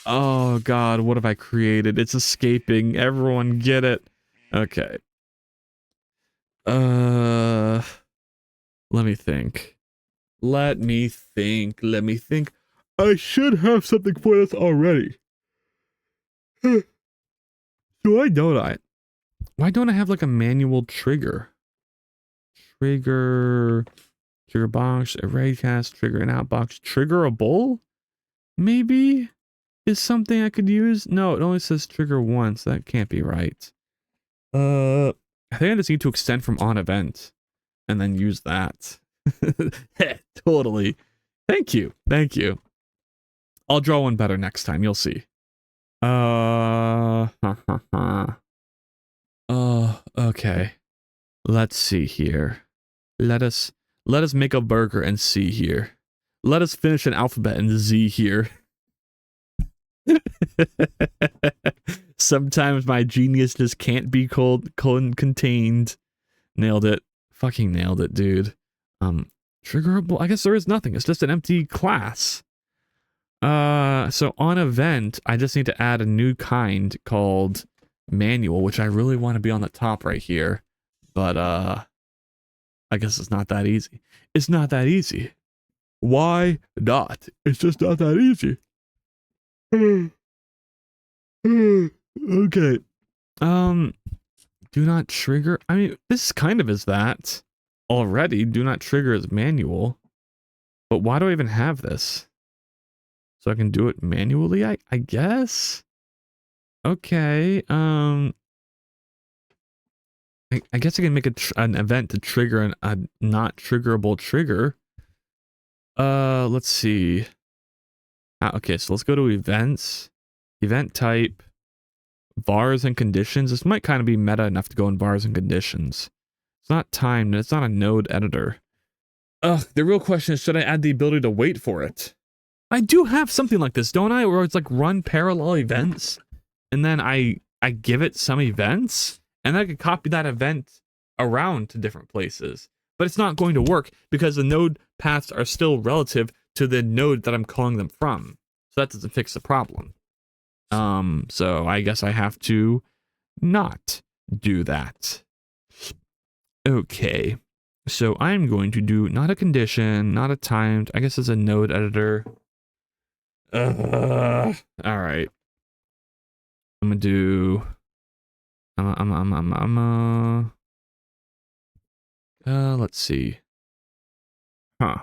Oh god, what have I created? It's escaping. Everyone get it. Okay. Let me think. Let me think. I should have something for this already. Why don't I have like a manual trigger? Trigger box, array cast, trigger and outbox, triggerable? Maybe is something I could use? No, it only says trigger once. That can't be right. I think I just need to extend from on event and then use that. Totally. Thank you. Thank you. I'll draw one better next time. You'll see. Oh, okay. Let's see here. Let us make a burger and see here. Let us finish an alphabet and Z here. Sometimes my genius just can't be contained. Nailed it. Fucking nailed it, dude. Triggerable? I guess there is nothing. It's just an empty class. So on event, I just need to add a new kind called manual, which I really want to be on the top right here. But, I guess it's not that easy. It's not that easy. Why not? It's just not that easy. Okay. Do not trigger. I mean, this kind of is that already. Do not trigger is manual. But why do I even have this? So I can do it manually, I guess? Okay, I guess I can make an event to trigger a not triggerable trigger. Let's see. Okay, so let's go to events. Event type. Vars and conditions. This might kind of be meta enough to go in vars and conditions. It's not timed, and it's not a node editor. Ugh, the real question is, should I add the ability to wait for it? I do have something like this, don't I? Where it's like run parallel events, and then I give it some events, and then I can copy that event around to different places. But it's not going to work because the node paths are still relative to the node that I'm calling them from. So that doesn't fix the problem. So I guess I have to not do that. Okay. So I'm going to do not a condition, not a timed. I guess it's a node editor. All right. I'm gonna do. Let's see. Huh.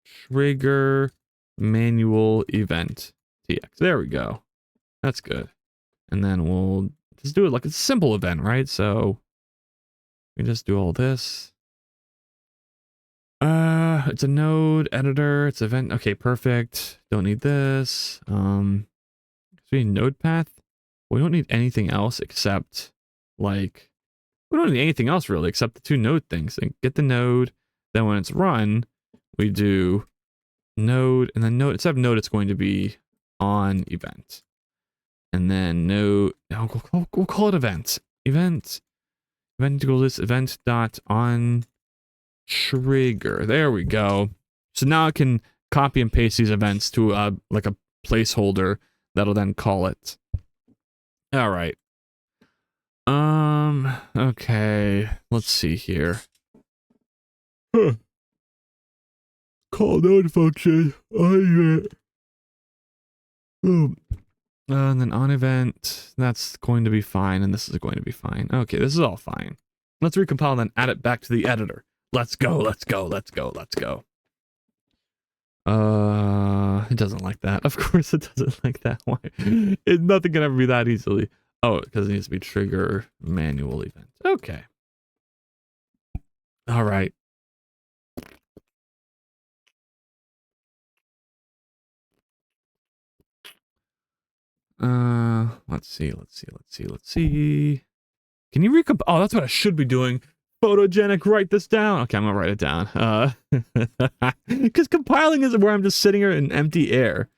Trigger manual event TX. There we go. That's good. And then we'll just do it like it's a simple event, right? So we just do all this. It's a node editor. It's event. Okay, perfect. Don't need this. So we need node path. We don't need anything else except like we don't need anything else really except the two node things. Like get the node. Then when it's run, we do node and then node. Instead of node, it's going to be on event. And then node. We'll call it event. Event equals event dot on trigger. There we go. So now I can copy and paste these events to like a placeholder that'll then call it. All right. Okay. Let's see here. Call node function on event. And then on event, that's going to be fine, and this is going to be fine. Okay, this is all fine. Let's recompile and then add it back to the editor. Let's go, let's go, let's go, let's go. It doesn't like that. Of course it doesn't like that. Why? Nothing can ever be that easily. Oh, because it needs to be trigger manual event. Okay. All right. Let's see. Can you recompile? Oh, that's what I should be doing. Photogenic, write this down. Okay, I'm gonna write it down. Because compiling is where I'm just sitting here in empty air.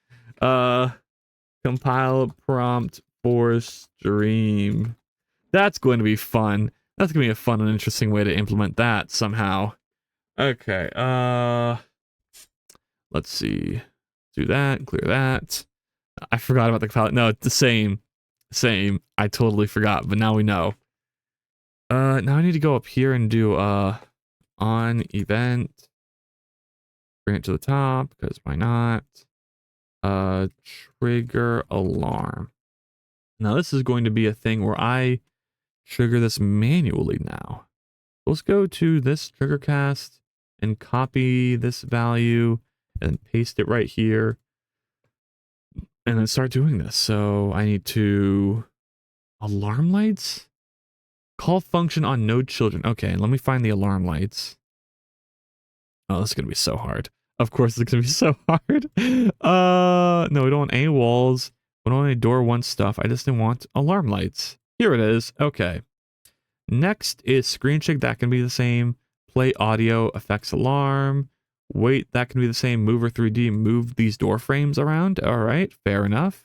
Compile prompt for stream. That's going to be fun. That's gonna be a fun and interesting way to implement that somehow. Okay, let's see. Do that, clear that. I forgot about the compile. No, it's the same. Same. I totally forgot, but now we know. Now I need to go up here and do on event. Bring it to the top, because why not? Trigger alarm. Now this is going to be a thing where I trigger this manually now. Let's go to this trigger cast and copy this value and paste it right here. And then start doing this. So I need to alarm lights. Call function on node children. Okay, let me find the alarm lights. Oh, this is gonna be so hard. Of course it's gonna be so hard. No, we don't want any walls. We don't want any door one stuff. I just didn't want alarm lights. Here it is. Okay. Next is screen shake. That can be the same. Play audio, effects alarm. Wait, that can be the same. Mover 3D, move these door frames around. All right, fair enough.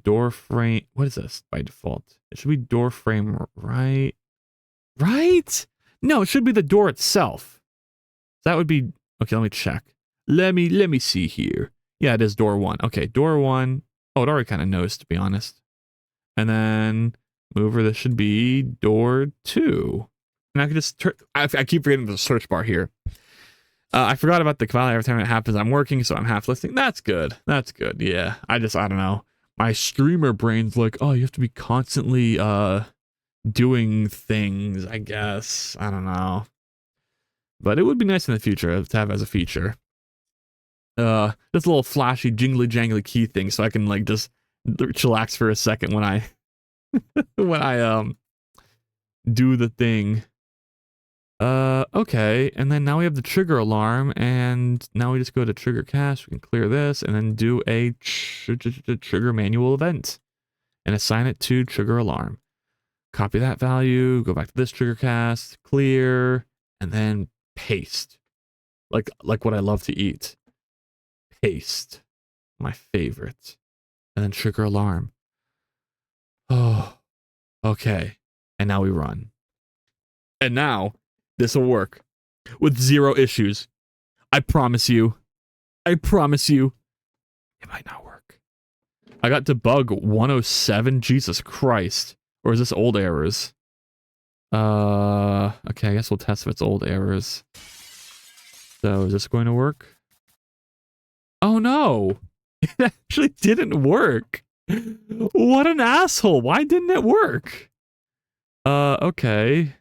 Door frame. What is this by default? It should be door frame, right? Right? No, it should be the door itself. That would be okay. Let me check. Let me see here. Yeah, it is door one. Okay, door one. Oh, it already kind of knows, to be honest. And then mover. This should be door two. And I can just I keep forgetting the search bar here. I forgot about the compiler every time it happens. I'm working, so I'm half listening. That's good. That's good. Yeah. I don't know. My streamer brain's like, oh, you have to be constantly doing things, I guess. I don't know. But it would be nice in the future to have as a feature. Just a little flashy, jingly jangly key thing so I can like just chillax for a second when I when I do the thing. Okay, and then now we have the trigger alarm, and now we just go to trigger cache. We can clear this, and then do a trigger manual event, and assign it to trigger alarm. Copy that value, go back to this trigger cache, clear, and then paste. Like what I love to eat. Paste, my favorite, and then trigger alarm. Oh, okay, and now we run, and now. This will work with 0 issues. I promise you. I promise you. It might not work. I got to bug 107. Jesus Christ. Or is this old errors? Okay, I guess we'll test if it's old errors. So is this going to work? Oh no. It actually didn't work. What an asshole. Why didn't it work? Okay.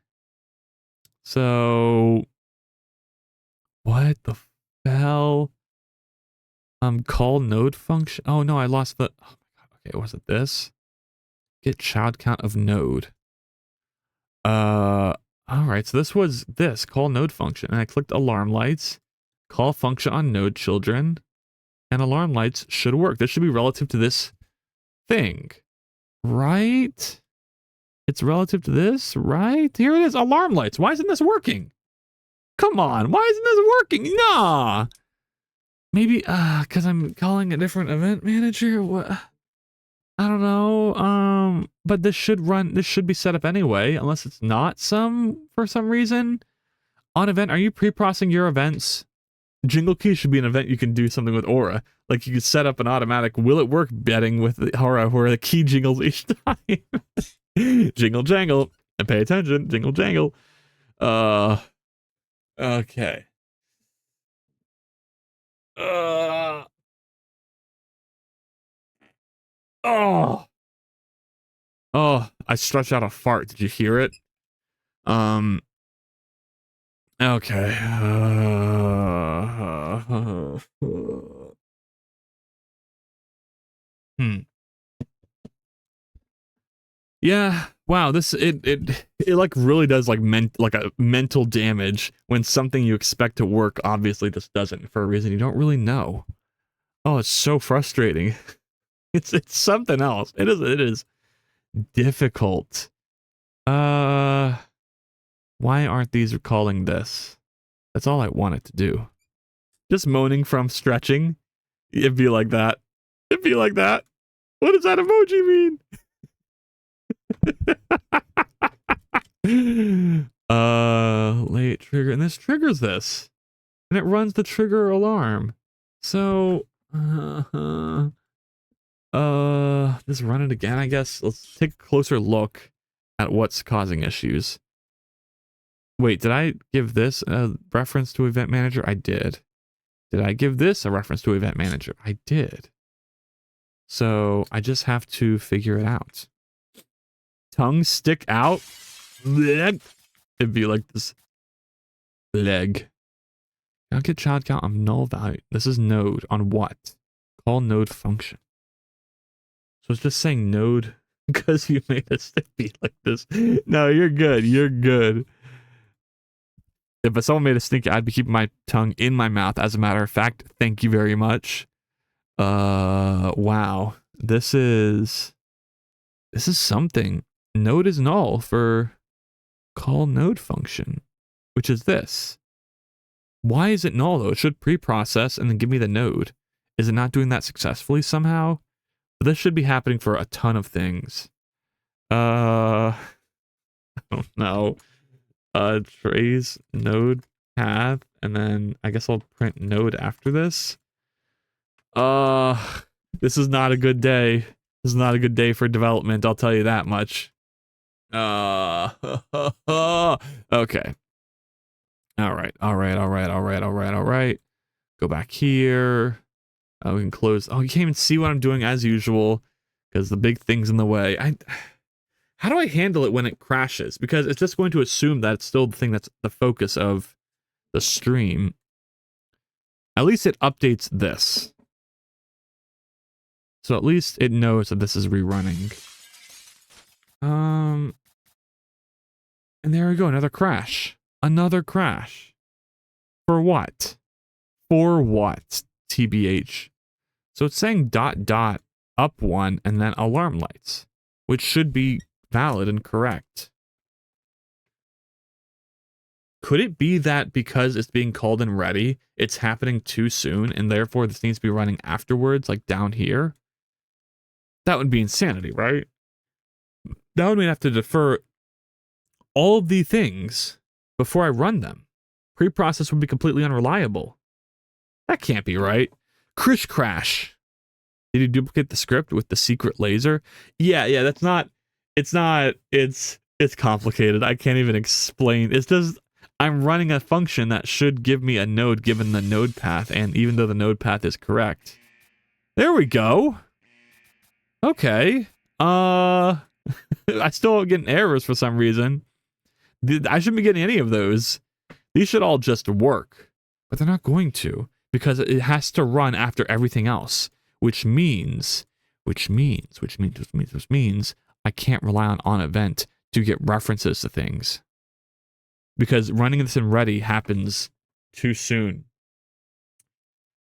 So, what the hell? Call node function. Oh no, I lost the. Oh my god. Okay, was it this? Get child count of node. All right. So this was this call node function, and I clicked alarm lights. Call function on node children, and alarm lights should work. This should be relative to this thing, right? It's relative to this, right? Here it is, alarm lights. Why isn't this working? Come on, why isn't this working? Nah. Maybe, because I'm calling a different event manager? What? I don't know. But this should be set up anyway, unless it's not for some reason. On event, are you pre-processing your events? Jingle key should be an event you can do something with Aura. Like you could set up an automatic will it work betting with the Aura where the key jingles each time. Jingle jangle and pay attention. Jingle jangle. Okay. Oh, I stretched out a fart. Did you hear it? Okay. Yeah. Wow. It like really does like a mental damage when something you expect to work obviously just doesn't for a reason you don't really know. Oh, it's so frustrating. It's something else. It is difficult. Why aren't these recalling this? That's all I wanted to do. Just moaning from stretching. It'd be like that. It'd be like that. What does that emoji mean? Late trigger, and this triggers this, and it runs the trigger alarm. So, just run it again, I guess. Let's take a closer look at what's causing issues. Wait, did I give this a reference to Event Manager? I did. Did I give this a reference to Event Manager? I did. So I just have to figure it out. Tongue stick out. It'd be like this. Leg. I'll get child count of null value. This is node on what? Call node function. So it's just saying node because you made a sticky like this. No, you're good. You're good. If someone made a stinky, I'd be keeping my tongue in my mouth. As a matter of fact, thank you very much. Wow. This is something. Node is null for call node function, which is this. Why is it null though? It should pre-process and then give me the node. Is it not doing that successfully somehow? But this should be happening for a ton of things. I don't know. Trace node path, and then I guess I'll print node after this. This is not a good day. This is not a good day for development, I'll tell you that much. Okay. All right. Go back here. We can close. Oh, you can't even see what I'm doing as usual because the big thing's in the way. How do I handle it when it crashes? Because it's just going to assume that it's still the thing that's the focus of the stream. At least it updates this. So at least it knows that this is rerunning. And there we go, another crash. Another crash. For what? For what? TBH. So it's saying ... up one and then alarm lights, which should be valid and correct. Could it be that because it's being called in ready, it's happening too soon and therefore this needs to be running afterwards, like down here? That would be insanity, right? That would mean I have to defer all of the things before I run them. Pre-process would be completely unreliable. That can't be right. Krish crash. Did you duplicate the script with the secret laser? Yeah, that's not, it's complicated. I can't even explain. It's just, I'm running a function that should give me a node given the node path, and even though the node path is correct. There we go. Okay. I still getting errors for some reason. I shouldn't be getting any of those. These should all just work, but they're not going to because it has to run after everything else, which means I can't rely on event to get references to things because running this in ready happens too soon.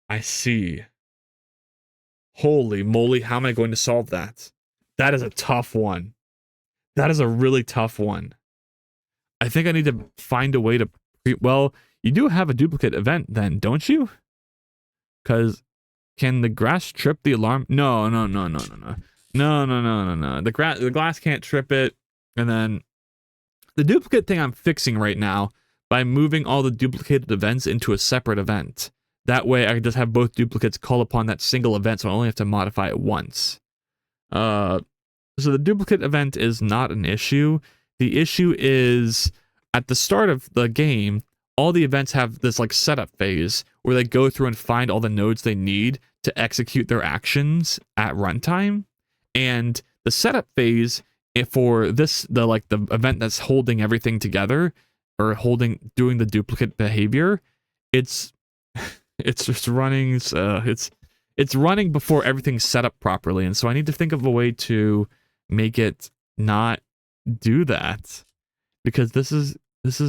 I see. Holy moly, how am I going to solve that? That is a tough one. That is a really tough one. I think I need to find a way to... Well, you do have a duplicate event then, don't you? Because can the grass trip the alarm? No. The glass can't trip it. And then the duplicate thing I'm fixing right now by moving all the duplicated events into a separate event. That way I can just have both duplicates call upon that single event, so I only have to modify it once. So the duplicate event is not an issue. The issue is at the start of the game, all the events have this like setup phase where they go through and find all the nodes they need to execute their actions at runtime. And the setup phase for this, the event that's holding everything together or doing the duplicate behavior, it's just running. It's running before everything's set up properly, and so I need to think of a way to make it not do that, because this is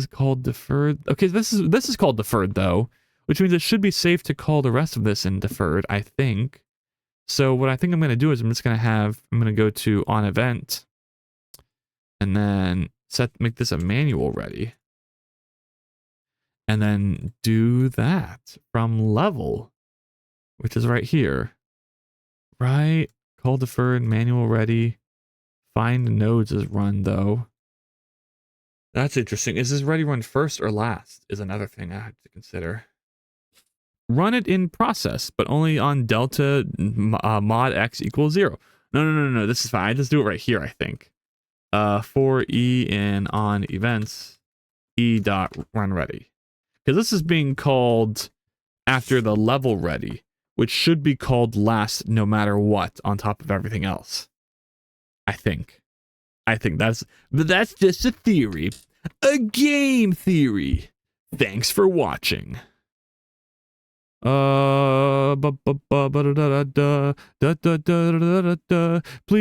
called deferred. Okay, this is called deferred though, which means it should be safe to call the rest of this in deferred, I think. So what I think I'm going to do is I'm going to go to on event, and then make this a manual ready, and then do that from level, which is right here. Right, call deferred, manual ready. Find nodes is run though. That's interesting. Is this ready run first or last? Is another thing I have to consider. Run it in process, but only on delta mod x equals 0. No. This is fine. I just do it right here, I think. For e in on events, e dot run ready, because this is being called after the level ready, which should be called last no matter what on top of everything else. I think that's just a theory, a game theory. Thanks for watching. Please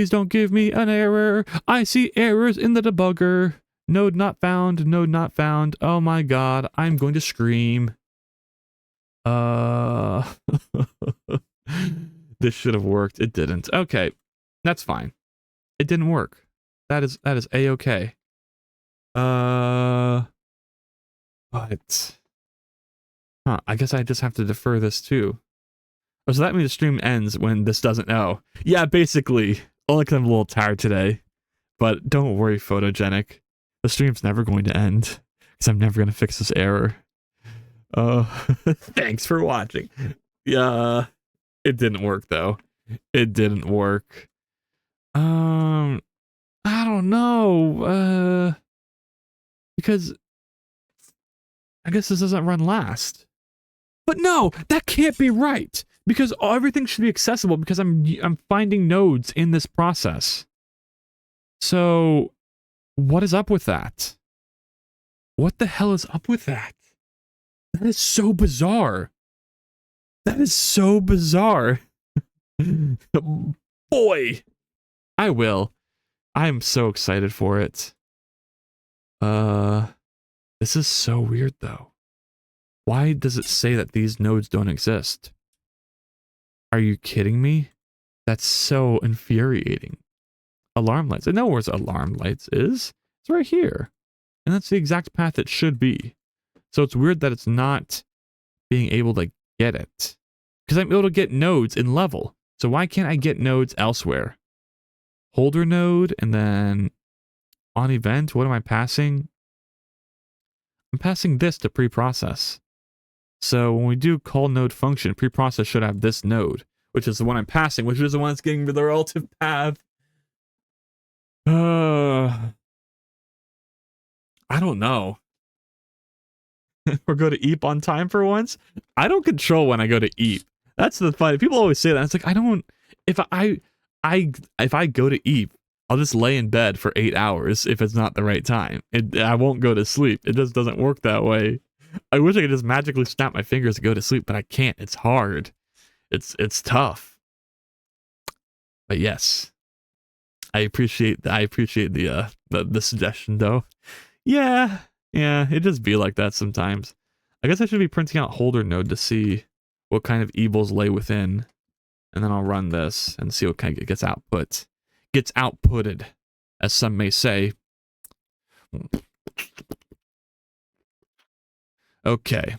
don't give me an error. I see errors in the debugger. Node not found. Node not found. Oh my god, I'm going to scream. This should have worked. It didn't. Okay, that's fine. It didn't work. That is a-okay. But I guess I just have to defer this too. Oh, so that means the stream ends when this doesn't. Oh, yeah, basically. Only because I'm a little tired today. But don't worry, Photogenic. The stream's never going to end because I'm never going to fix this error. Thanks for watching. Yeah, it didn't work though. It didn't work. I don't know. Because I guess this doesn't run last. But no, that can't be right. Because everything should be accessible because I'm finding nodes in this process. So what is up with that? What the hell is up with that? That is so bizarre. That is so bizarre. Boy, I will. I am so excited for it. This is so weird though. Why does it say that these nodes don't exist? Are you kidding me? That's so infuriating. Alarm lights. I know where alarm lights is. It's right here. And that's the exact path it should be. So it's weird that it's not being able to get it. Because I'm able to get nodes in level. So why can't I get nodes elsewhere? Holder node and then on event, what am I passing? I'm passing this to preprocess. So when we do call node function, preprocess should have this node, which is the one I'm passing, which is the one that's getting the relative path. I don't know. Or go to EEP on time for once. I don't control when I go to EEP. That's the fun. People always say that. It's like I don't. If I go to EEP, I'll just lay in bed for 8 hours if it's not the right time. I won't go to sleep. It just doesn't work that way. I wish I could just magically snap my fingers and go to sleep, but I can't. It's hard. It's tough. But yes, I appreciate the suggestion though. Yeah, it just be like that sometimes. I guess I should be printing out holder node to see what kind of evils lay within, and then I'll run this and see what kind of gets outputted, as some may say. Okay.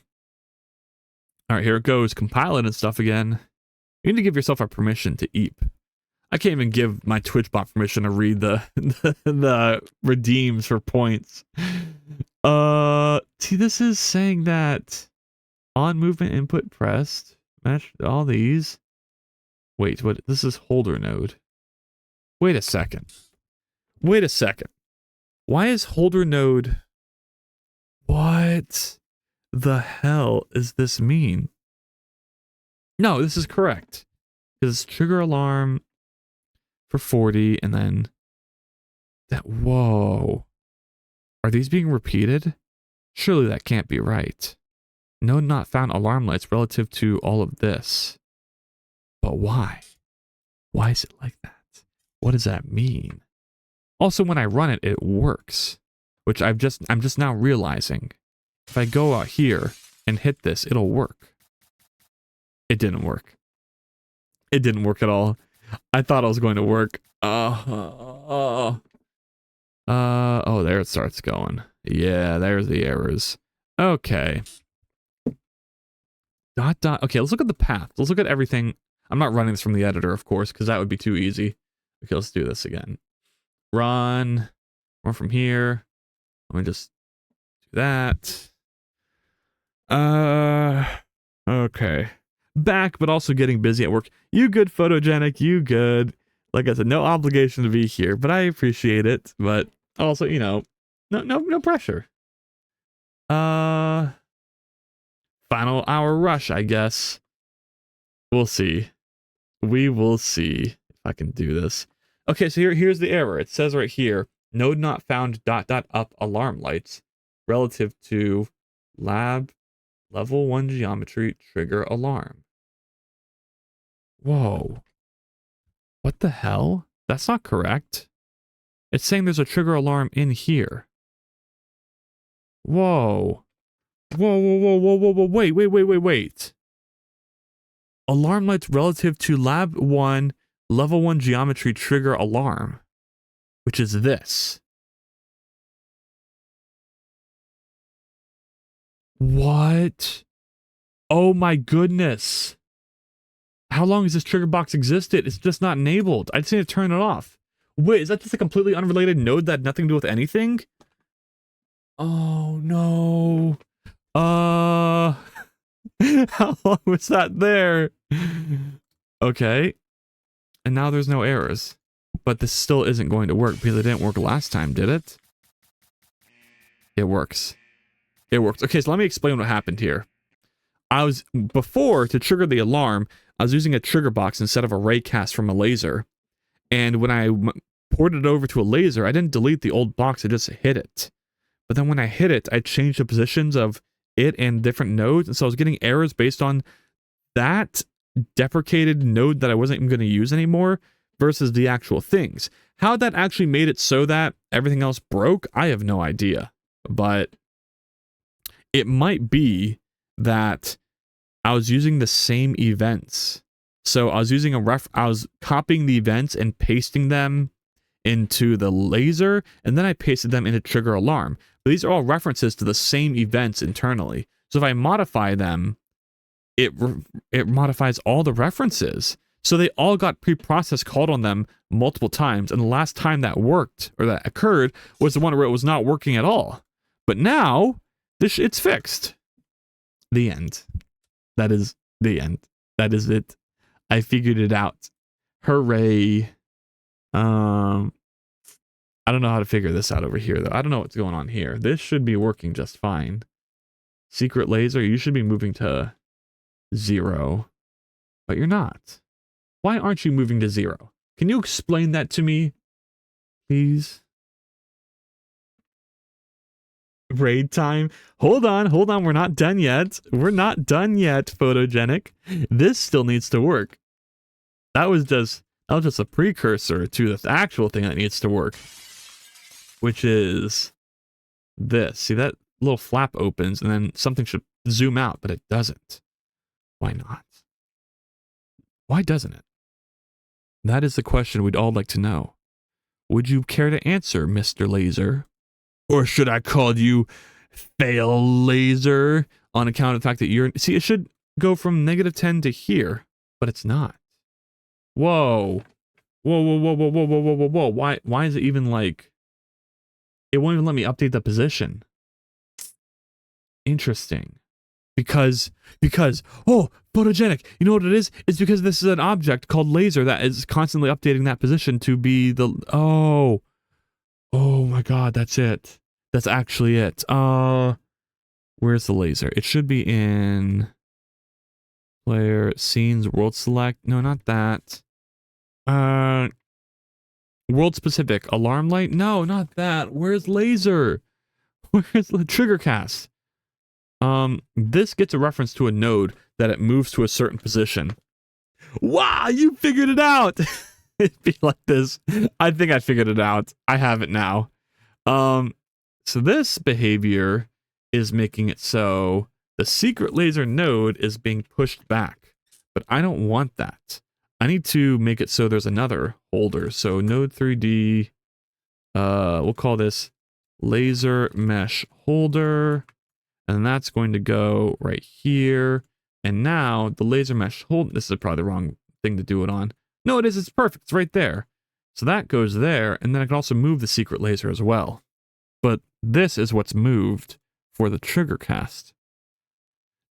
All right, here it goes. Compile it and stuff again. You need to give yourself a permission to EEP. I can't even give my Twitch bot permission to read the redeems for points. See, this is saying that on movement input pressed, match all these. Wait, what? This is holder node. Wait a second. Why is holder node? What the hell does this mean? No, this is correct. Because it's trigger alarm for 40 and then that. Whoa. Are these being repeated? Surely that can't be right. Node not found alarm lights relative to all of this. But why? Why is it like that? What does that mean? Also, when I run it, it works, which I'm just now realizing. If I go out here and hit this, it'll work. It didn't work. It didn't work at all. I thought it was going to work. Oh, there it starts going. Yeah, there's the errors. Okay. ... Okay, let's look at the path. Let's look at everything. I'm not running this from the editor, of course, because that would be too easy. Okay, let's do this again. Run from here. Let me just do that. Okay. Back, but also getting busy at work. You good, Photogenic, you good. Like I said, no obligation to be here, but I appreciate it. But also, you know, no pressure. Final hour rush, I guess. We'll see. We will see if I can do this. Okay, so here's the error. It says right here, node not found ... up alarm lights relative to lab Level 1 geometry trigger alarm. Whoa. What the hell? That's not correct. It's saying there's a trigger alarm in here. Whoa. Whoa, whoa, whoa, whoa, whoa, whoa, wait. Alarm lights relative to Lab 1, Level 1 geometry trigger alarm. Which is this. What? Oh my goodness. How long has this trigger box existed? It's just not enabled. I just need to turn it off. Wait, is that just a completely unrelated node that had nothing to do with anything? Oh no. How long was that there? Okay. And now there's no errors. But this still isn't going to work because it didn't work last time, did it? It works. It works. Okay, so let me explain what happened here. Before, to trigger the alarm, I was using a trigger box instead of a raycast from a laser. And when I ported it over to a laser, I didn't delete the old box, I just hit it. But then when I hit it, I changed the positions of it and different nodes, and so I was getting errors based on that deprecated node that I wasn't even going to use anymore versus the actual things. How that actually made it so that everything else broke, I have no idea. But it might be that I was using the same events. So I was using I was copying the events and pasting them into the laser, and then I pasted them into trigger alarm. But these are all references to the same events internally. So if I modify them, it modifies all the references. So they all got preprocessed called on them multiple times, and the last time that worked, or that occurred, was the one where it was not working at all. But now, it's fixed. The end. That is the end. That is it. I figured it out. Hooray. I don't know how to figure this out over here, though. I don't know what's going on here. This should be working just fine. Secret laser, you should be moving to 0. But you're not. Why aren't you moving to 0? Can you explain that to me, please? Raid time. Hold on. We're not done yet. We're not done yet, Photogenic. This still needs to work. That was just a precursor to the actual thing that needs to work, which is this. See, that little flap opens and then something should zoom out, but it doesn't. Why not? Why doesn't it? That is the question we'd all like to know. Would you care to answer, Mr. Laser? Or should I call you Fail Laser on account of the fact that you're... See, it should go from -10 to here, but it's not. Whoa. Whoa. Why is it even like... It won't even let me update the position. Interesting. Because, oh, Photogenic, you know what it is? It's because this is an object called laser that is constantly updating that position to be the... Oh my god, that's it. That's actually it. Where's the laser? It should be in... Player, scenes, world select. No, not that. World specific. Alarm light? No, not that. Where's laser? Where's the trigger cast? This gets a reference to a node that it moves to a certain position. Wow, you figured it out! It'd be like this. I think I figured it out. I have it now. So this behavior is making it so the secret laser node is being pushed back. But I don't want that. I need to make it so there's another holder. So node 3D, we'll call this laser mesh holder. And that's going to go right here. And now the laser mesh holder, this is probably the wrong thing to do it on. No, it is. It's perfect. It's right there. So that goes there. And then I can also move the secret laser as well. But this is what's moved for the trigger cast.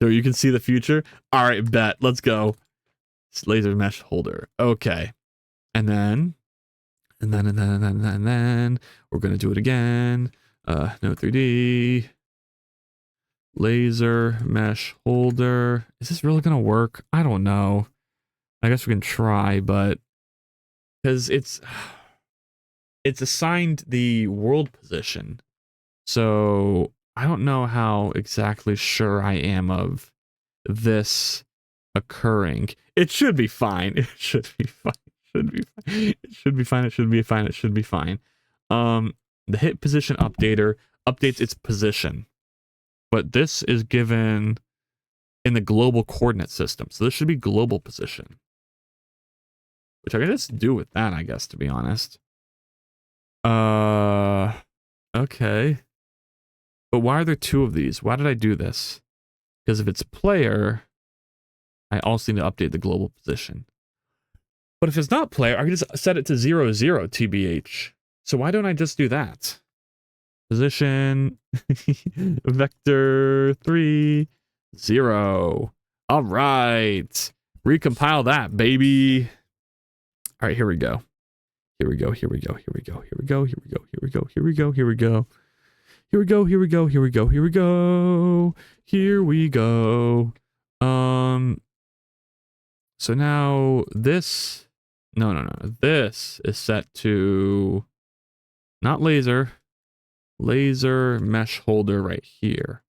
So you can see the future. All right, bet. Let's go. It's laser mesh holder. Okay. And then we're going to do it again. No 3D. Laser mesh holder. Is this really going to work? I don't know. I guess we can try, but because it's assigned the world position. So I don't know how exactly sure I am of this occurring. It should be fine. It should be fine. It should be fine. It should be fine. It should be fine. It should be fine. The hit position updater updates its position, but this is given in the global coordinate system. So this should be global position, which I can just do with that, I guess, to be honest. Okay. But why are there two of these? Why did I do this? Because if it's player, I also need to update the global position. But if it's not player, I can just set it to 0, 0, TBH. So why don't I just do that? Position, vector 3, 0. All right. Recompile that, baby. All right, here we go. Here we go, here we go, here we go, here we go, here we go, here we go, here we go, here we go. Here we go, here we go, here we go, here we go. Here we go. So now this, no. This is set to not laser mesh holder right here.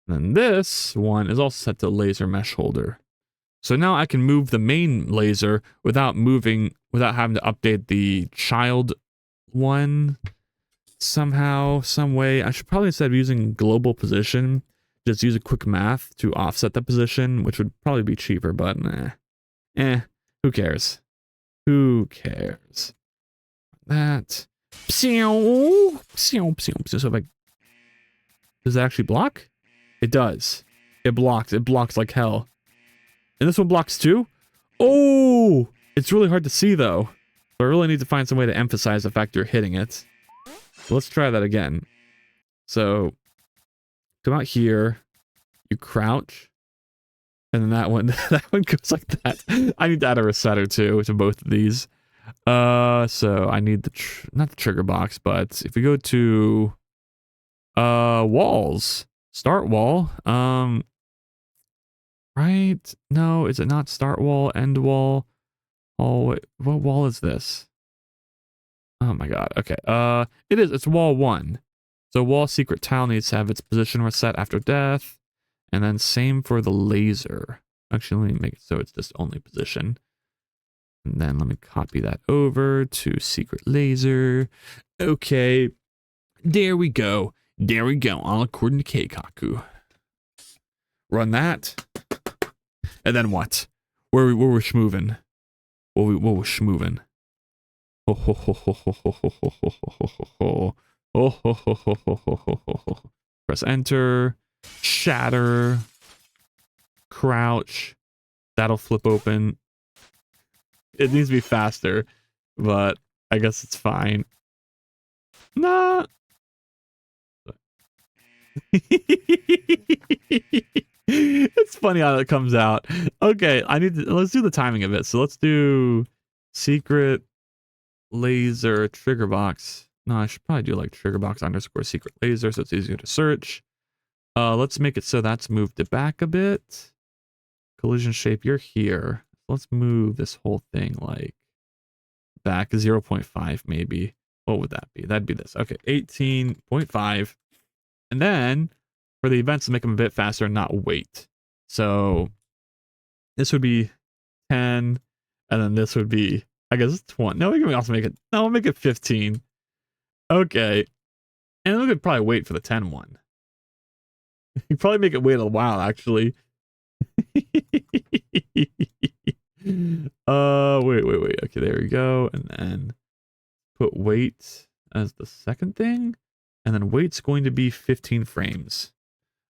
And then this one is also set to laser mesh holder. So now I can move the main laser without having to update the child one somehow, some way. I should probably, instead of using global position, just use a quick math to offset the position, which would probably be cheaper, but who cares? Who cares? That. So if I, does it actually block? It does. It blocks. It blocks like hell. And this one blocks too? Oh! It's really hard to see though. So I really need to find some way to emphasize the fact you're hitting it. So let's try that again. So come out here, you crouch, and then that one goes like that. I need to add a resetter too to both of these. So I need not the trigger box, but if we go to walls, start wall, right? No, is it not start wall, end wall? Oh, wait, what wall is this? Oh my god. Okay. It is. It's wall 1. So wall secret tile needs to have its position reset after death, and then same for the laser. Actually, let me make it so it's just only position. And then let me copy that over to secret laser. Okay. There we go. There we go. All according to Keikaku. Run that. And then what? Where we schmoovin'? What we're schmoovin'? Ho ho ho ho ho ho ho ho ho ho ho ho ho. Press enter. Shatter. Crouch. That'll flip open. It needs to be faster, but I guess it's fine. Nah. It's funny how it comes out. Okay, let's do the timing of it. So let's do secret laser trigger box. No, I should probably do like trigger box _ secret laser so it's easier to search. Let's make it so that's moved it back a bit. Collision shape, you're here. Let's move this whole thing like back 0.5 maybe. What would that be? That'd be this. Okay, 18.5. And then for the events to make them a bit faster and not wait. So this would be 10, and then this would be, I guess, 20. No, we can also make it, no, we'll make it 15. Okay. And we could probably wait for the 10 one. You probably make it wait a while, actually. Wait. Okay, there we go. And then put wait as the second thing. And then wait's going to be 15 frames.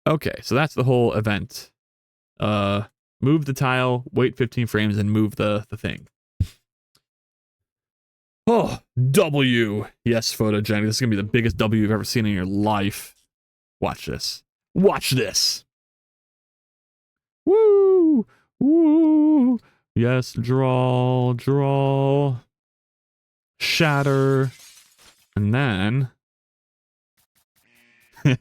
Okay, so that's the whole event. Move the tile, wait 15 frames, and move the thing. Oh, W. Yes, photogenic. This is going to be the biggest W you've ever seen in your life. Watch this. Watch this. Woo! Woo! Yes, draw. Shatter. And then... So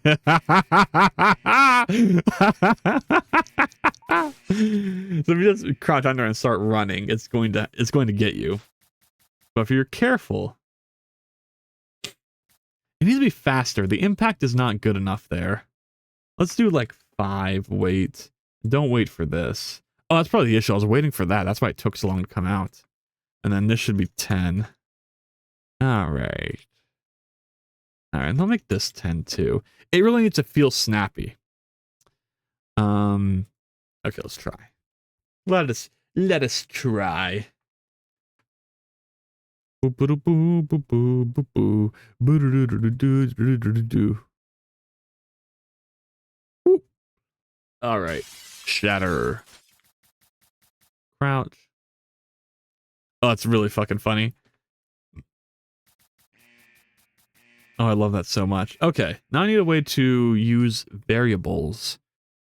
if you just crouch under and start running, it's going to get you. But if you're careful, It needs to be faster. The impact is not good enough there. Let's do like 5. Wait. Don't wait for this. Oh, that's probably the issue. I was waiting for that. That's why it took so long to come out. And then this should be 10. All right. All right, I'll make this 10 too. It really needs to feel snappy. Okay, let's try. Let us try. All right, shatter. Crouch. Oh, that's really fucking funny. Oh, I love that so much. Okay, now I need a way to use variables.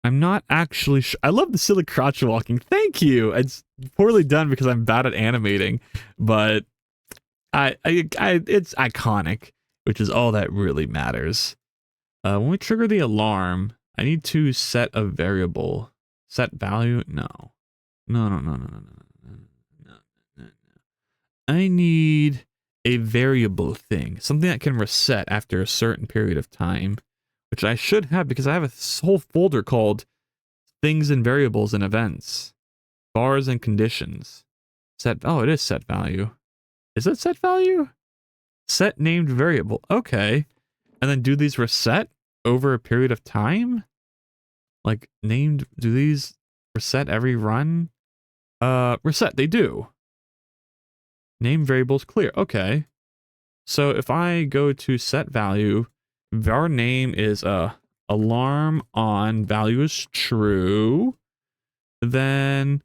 I'm not actually sure. I love the silly crouch walking. Thank you. It's poorly done because I'm bad at animating, but it's iconic, which is all that really matters. When we trigger the alarm, I need to set a variable. Set value? No. No. I need a variable thing, something that can reset after a certain period of time, which I should have because I have a whole folder called things and variables and events, bars and conditions. Set. Oh, it is set value. Is it set value? Set named variable. Okay. And then do these reset over a period of time? Like named, do these reset every run? Reset, they do. Name variables clear. Okay. So if I go to set value, var name is alarm on, value is true, then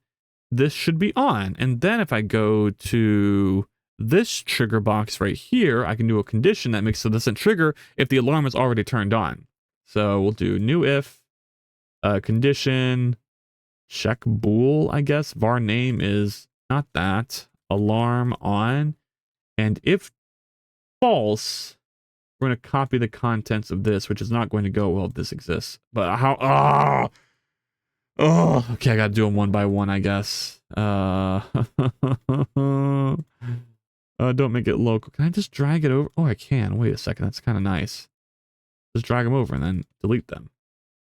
this should be on. And then if I go to this trigger box right here, I can do a condition that makes it doesn't trigger if the alarm is already turned on. So we'll do new if, condition, check bool, I guess. Var name is not that. Alarm on. And if false, we're going to copy the contents of this, which is not going to go well if this exists. But how? Okay, I got to do them one by one, I guess. Don't make it local. Can I just drag it over? Oh, I can. Wait a second. That's kind of nice. Just drag them over and then delete them.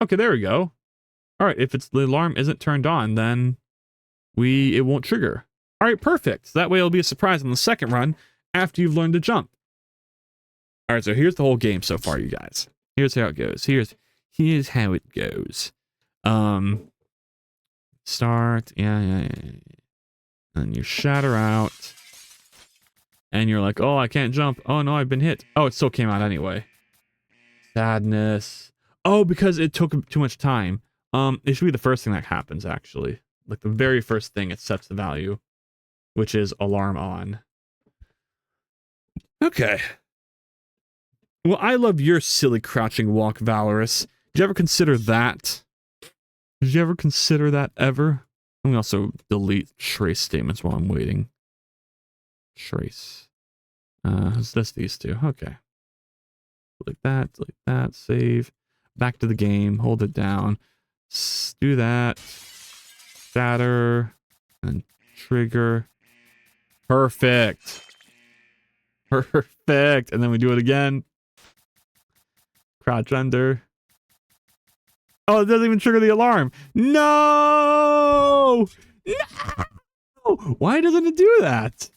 Okay, there we go. All right, if the alarm isn't turned on, then it won't trigger. All right, perfect. So that way it'll be a surprise on the second run after you've learned to jump. All right, so here's the whole game so far, you guys. Here's how it goes. Here's how it goes. Start, yeah. And you shatter out. And you're like, oh, I can't jump. Oh, no, I've been hit. Oh, it still came out anyway. Sadness. Oh, because it took too much time. It should be the first thing that happens, actually. Like the very first thing, it sets the value, which is alarm on. Okay. Well, I love your silly crouching walk, Valorous. Did you ever consider that? Did you ever consider that ever? Let me also delete trace statements while I'm waiting. Trace. Is this these two? Okay. Delete that, save. Back to the game, hold it down. Do that. Shatter. And trigger. Perfect. Perfect. And then we do it again. Crouch under. Oh, it doesn't even trigger the alarm. No! No! Why doesn't it do that?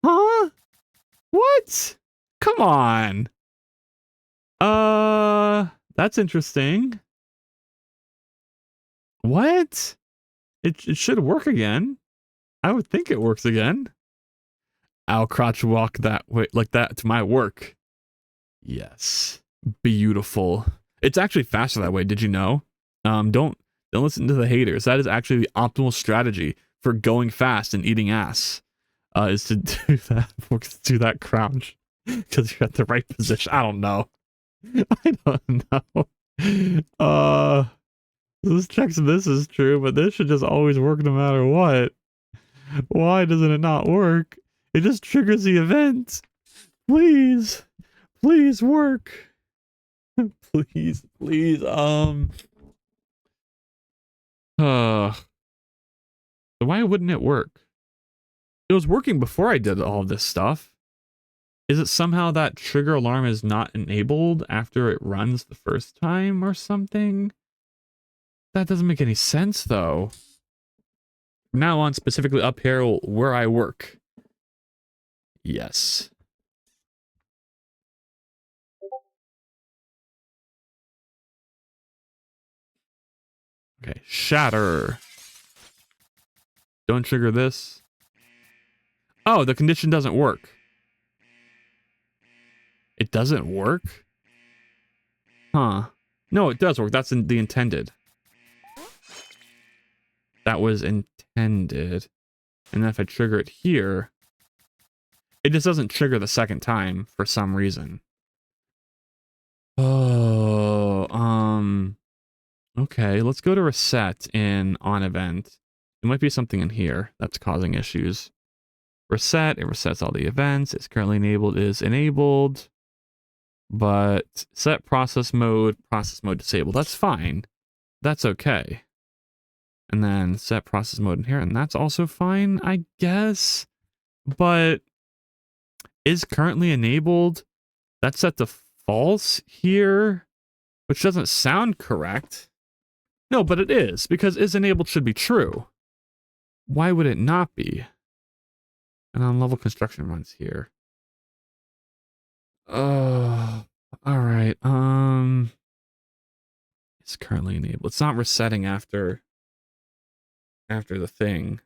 Huh? What? Come on. That's interesting. What? It should work again. I would think it works again. I'll crouch walk that way, like that, to my work. Yes. Beautiful. It's actually faster that way. Did you know? Don't listen to the haters. That is actually the optimal strategy for going fast and eating ass. Is to do that crouch because you're at the right position. I don't know. I don't know. This checks this is true, but this should just always work no matter what. Why doesn't it not work? It just triggers the event. Please work. Please. So why wouldn't it work? It was working before I did all of this stuff. Is it somehow that trigger alarm is not enabled after it runs the first time or something? That doesn't make any sense, though. From now on, specifically up here where I work. Yes. Okay, shatter. Don't trigger this. Oh, the condition doesn't work. It doesn't work? Huh. No, it does work. That's the intended. That was intended. And then if I trigger it here, it just doesn't trigger the second time for some reason. Oh, okay, let's go to reset in on event. There might be something in here that's causing issues. Reset, it resets all the events. It's currently enabled is enabled. But set process mode disabled. That's fine. That's okay. And then set process mode in here, and that's also fine, I guess. But is currently enabled. That's set to false here, which doesn't sound correct. No, but it is, because is enabled should be true. Why would it not be? And on level construction runs here. Oh, all right. It's currently enabled. It's not resetting after the thing.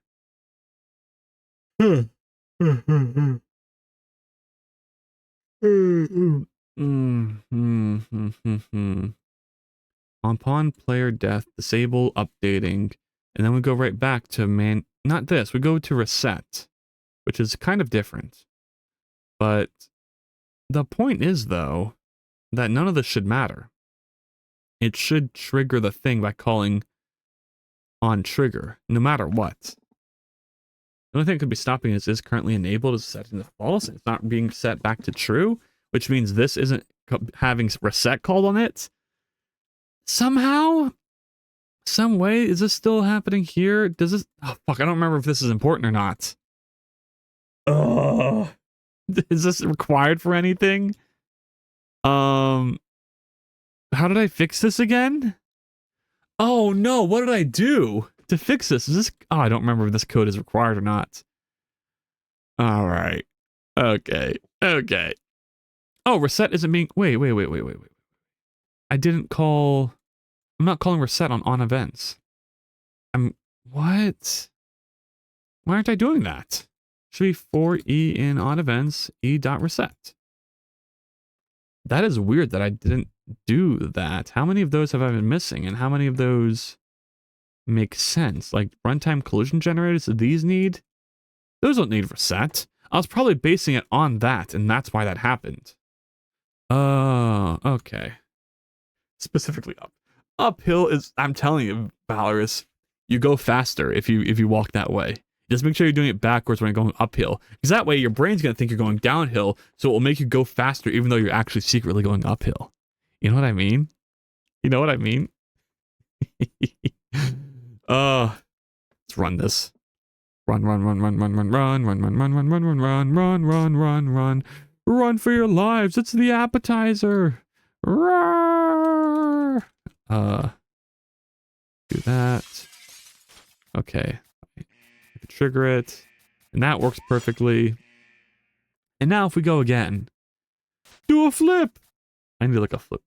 Upon player death, disable updating, and then we go right back to not this. We go to reset, which is kind of different. But the point is, though, that none of this should matter. It should trigger the thing by calling on trigger, no matter what. The only thing that could be stopping is currently enabled is set into false. It's not being set back to true, which means this isn't having reset called on it. Somehow, some way, is this still happening here? Does this? Oh fuck! I don't remember if this is important or not. Oh, is this required for anything? How did I fix this again? Oh no! What did I do to fix this? Is this? Oh, I don't remember if this code is required or not. All right. Okay. Okay. Oh, reset isn't being. Wait. I didn't call. I'm not calling reset on events. What? Why aren't I doing that? Should be for E in on events, E.reset. That is weird that I didn't do that. How many of those have I been missing? And how many of those make sense? Like runtime collision generators, these need? Those don't need reset. I was probably basing it on that, and that's why that happened. Oh, okay. Specifically up. Uphill is, I'm telling you, Valorous, you go faster if you walk that way. Just make sure you're doing it backwards when you're going uphill. Because that way your brain's going to think you're going downhill, so it will make you go faster even though you're actually secretly going uphill. You know what I mean? You know what I mean? Let's run this. Run. Run for your lives. It's the appetizer. Roar! Do that. Okay. Trigger it. And that works perfectly. And now if we go again. Do a flip! I need like a flip.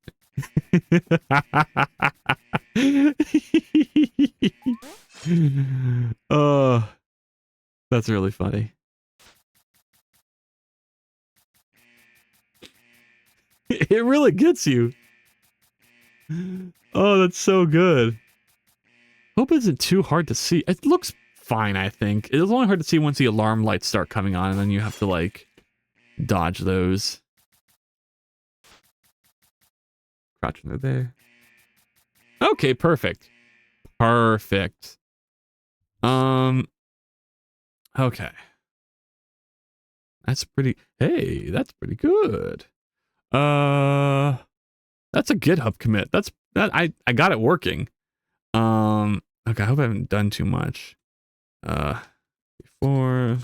That's really funny. It really gets you. Oh, that's so good. Hope it isn't too hard to see. It looks fine, I think. It's only hard to see once the alarm lights start coming on, and then you have to, like, dodge those. Crouch under there. Okay, perfect. Perfect. Okay. That's pretty... Hey, that's pretty good. That's a GitHub commit. I got it working. Okay, I hope I haven't done too much. Before,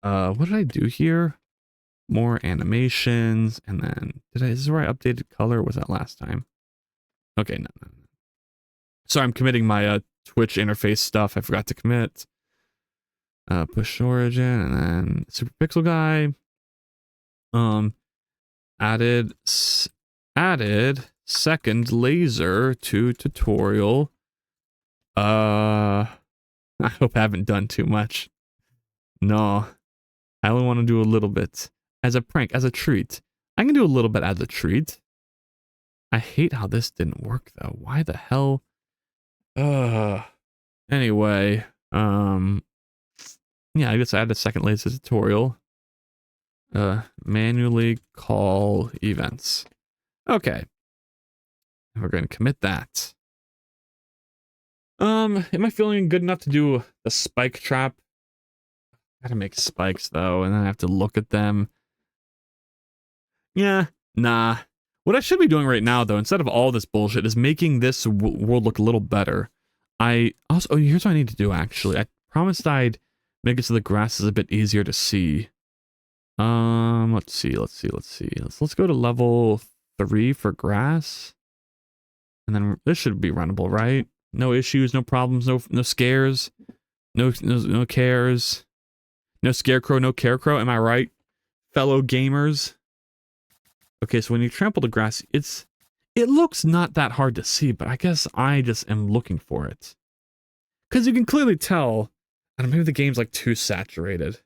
What did I do here? More animations, and then this is where I updated color, or was that last time? Okay, no. Sorry, I'm committing my Twitch interface stuff. I forgot to commit. Push origin, and then Super Pixel Guy. Added second laser to tutorial. I hope I haven't done too much. No, I only want to do a little bit as a prank, as a treat. I can do a little bit as a treat. I hate how this didn't work though. Why the hell? Anyway, yeah, I guess I add a second laser tutorial. Manually call events. Okay. We're going to commit that. Am I feeling good enough to do the spike trap? I gotta make spikes though, and then I have to look at them. Yeah, nah. What I should be doing right now though, instead of all this bullshit, is making this world look a little better. I also, oh, here's what I need to do actually. I promised I'd make it so the grass is a bit easier to see. Let's see. Let's go to level 3 for grass. And then this should be runnable, right? No issues, no problems, no scares, no cares. No scarecrow, no carecrow, am I right? Fellow gamers. Okay, so when you trample the grass, it looks not that hard to see, but I guess I just am looking for it. Because you can clearly tell, and maybe the game's like too saturated.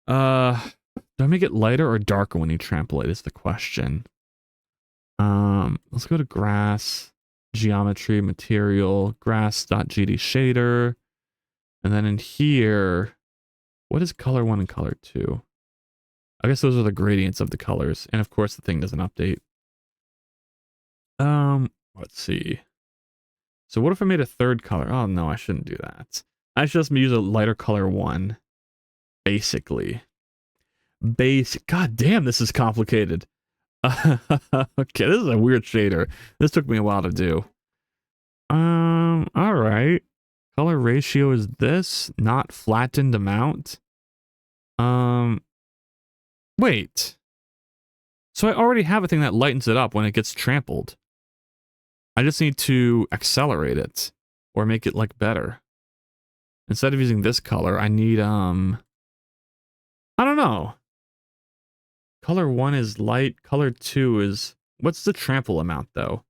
Do I make it lighter or darker when you trample it is the question. Let's go to grass, geometry, material, grass.gd shader. And then in here, what is color 1 and color 2? I guess those are the gradients of the colors. And of course the thing doesn't update. Let's see. So what if I made a third color? Oh no, I shouldn't do that. I should just use a lighter color 1. Basically. God damn, this is complicated. Okay, this is a weird shader. This took me a while to do. Alright. Color ratio is this, not flattened amount. Wait. So I already have a thing that lightens it up when it gets trampled. I just need to accelerate it or make it like better. Instead of using this color, I need I don't know. Color 1 is light, color 2 is what's the trample amount though?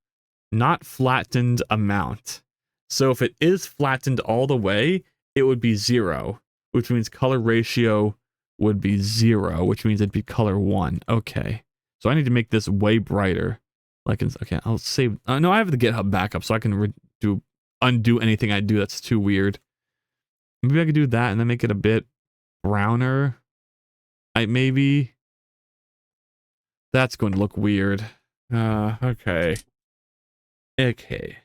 Not flattened amount. So if it is flattened all the way, it would be 0, which means color ratio would be 0, which means it'd be color 1. Okay. So I need to make this way brighter. Like, okay, I'll save. No, I have the GitHub backup, so I can undo anything I do that's too weird. Maybe I could do that and then make it a bit browner. Maybe. That's going to look weird. Okay. Okay.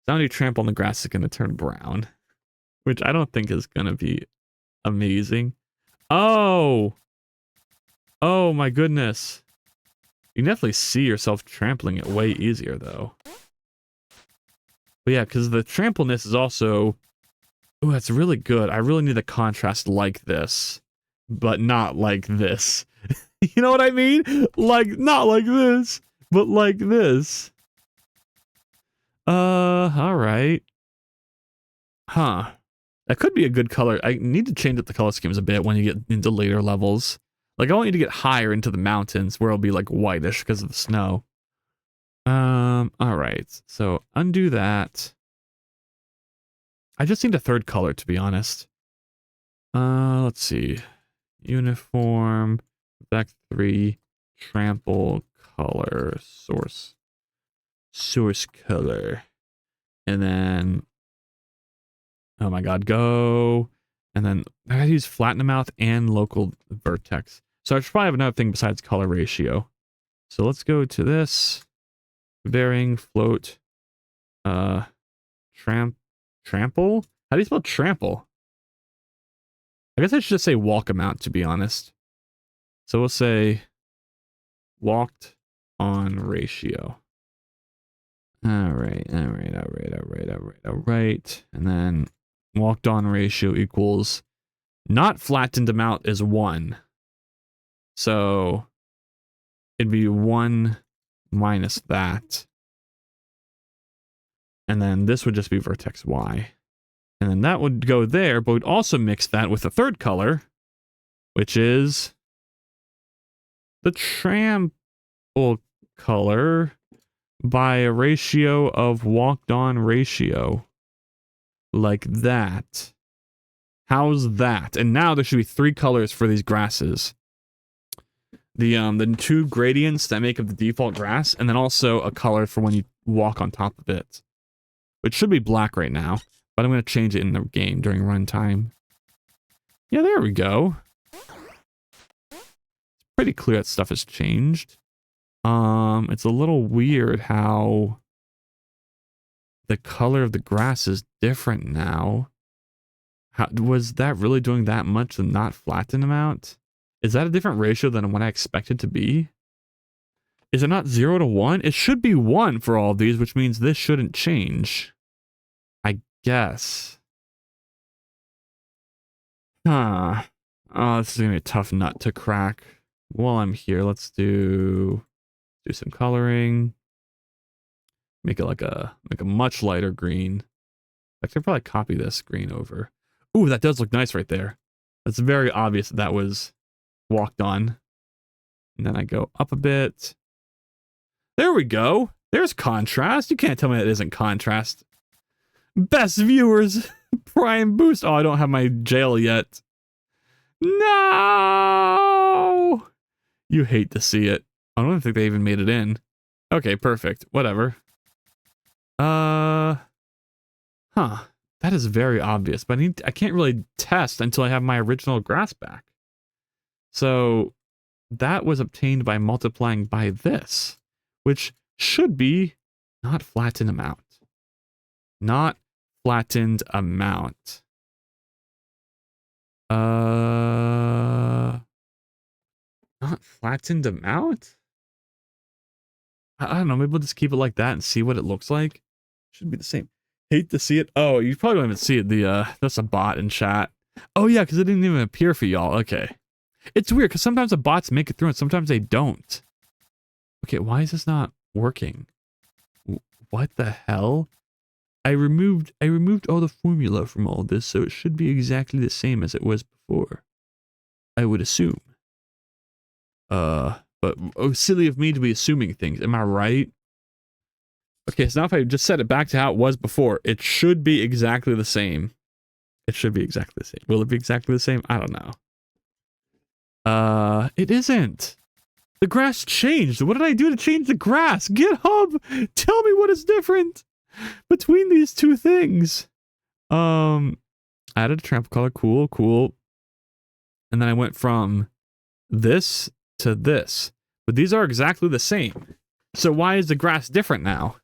Now you trample on the grass is going to turn brown, which I don't think is going to be amazing. Oh! Oh my goodness. You can definitely see yourself trampling it way easier though. But yeah, because the trampleness is also... Oh, that's really good. I really need the contrast like this, but not like this. You know what I mean? Like, not like this, but like this. Alright. Huh. That could be a good color. I need to change up the color schemes a bit when you get into later levels. Like, I want you to get higher into the mountains where it'll be like whitish because of the snow. Alright. So, undo that. I just need a third color, to be honest. Let's see. Uniform, vec 3, trample, color, source color. And then, oh my god, go. And then I gotta use flatten the mouth and local vertex. So I should probably have another thing besides color ratio. So let's go to this. Varying float. Trample? How do you spell trample? I guess I should just say walk amount, to be honest. So we'll say walked on ratio. Alright. And then walked on ratio equals Not flattened amount is 1. So it'd be 1 minus that. And then this would just be vertex Y. And then that would go there, but we'd also mix that with a third color, which is the trample color by a ratio of walked on ratio. Like that. How's that? And now there should be 3 colors for these grasses. The 2 gradients that make up the default grass, and then also a color for when you walk on top of it. It should be black right now, but I'm going to change it in the game during runtime. Yeah, there we go. It's pretty clear that stuff has changed. It's a little weird how the color of the grass is different now. How, was that really doing that much and not flatten amount? Is that a different ratio than what I expected to be? Is it not 0 to 1? It should be 1 for all of these, which means this shouldn't change. I guess. Huh. Oh, this is gonna be a tough nut to crack. While I'm here, let's do some coloring. Make it like a much lighter green. I could probably copy this green over. Ooh, that does look nice right there. That's very obvious that was walked on. And then I go up a bit. There we go. There's contrast. You can't tell me that isn't contrast. Best viewers. Prime boost. Oh, I don't have my jail yet. No! You hate to see it. I don't think they even made it in. Okay, perfect. Whatever. Huh. That is very obvious, but I can't really test until I have my original grass back. So that was obtained by multiplying by this, which should be not flattened amount. Not flattened amount. Not flattened amount? I don't know, maybe we'll just keep it like that and see what it looks like. Should be the same. Hate to see it. Oh, you probably don't even see it. That's a bot in chat. Oh yeah, because it didn't even appear for y'all. Okay. It's weird because sometimes the bots make it through and sometimes they don't. Okay, why is this not working? What the hell? I removed all the formula from all this, so it should be exactly the same as it was before. I would assume. But silly of me to be assuming things. Am I right? Okay, so now if I just set it back to how it was before, it should be exactly the same. It should be exactly the same. Will it be exactly the same? I don't know. It isn't. The grass changed. What did I do to change the grass? GitHub, tell me what is different between these two things. Added a trample color. Cool, cool. And then I went from this to this. But these are exactly the same. So why is the grass different now?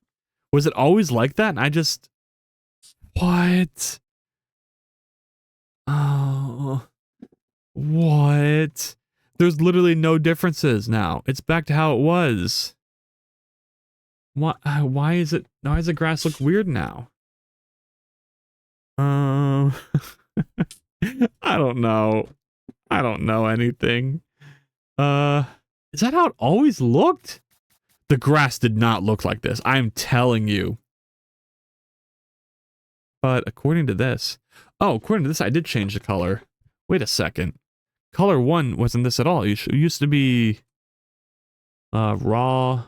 Was it always like that? And I just... What? Oh... What? There's literally no differences now. It's back to how it was. Why is it... Why does the grass look weird now? I don't know. I don't know anything. Is that how it always looked? The grass did not look like this. I'm telling you. But according to this... Oh, according to this, I did change the color. Wait a second. Color 1 wasn't this at all. It used to be... raw...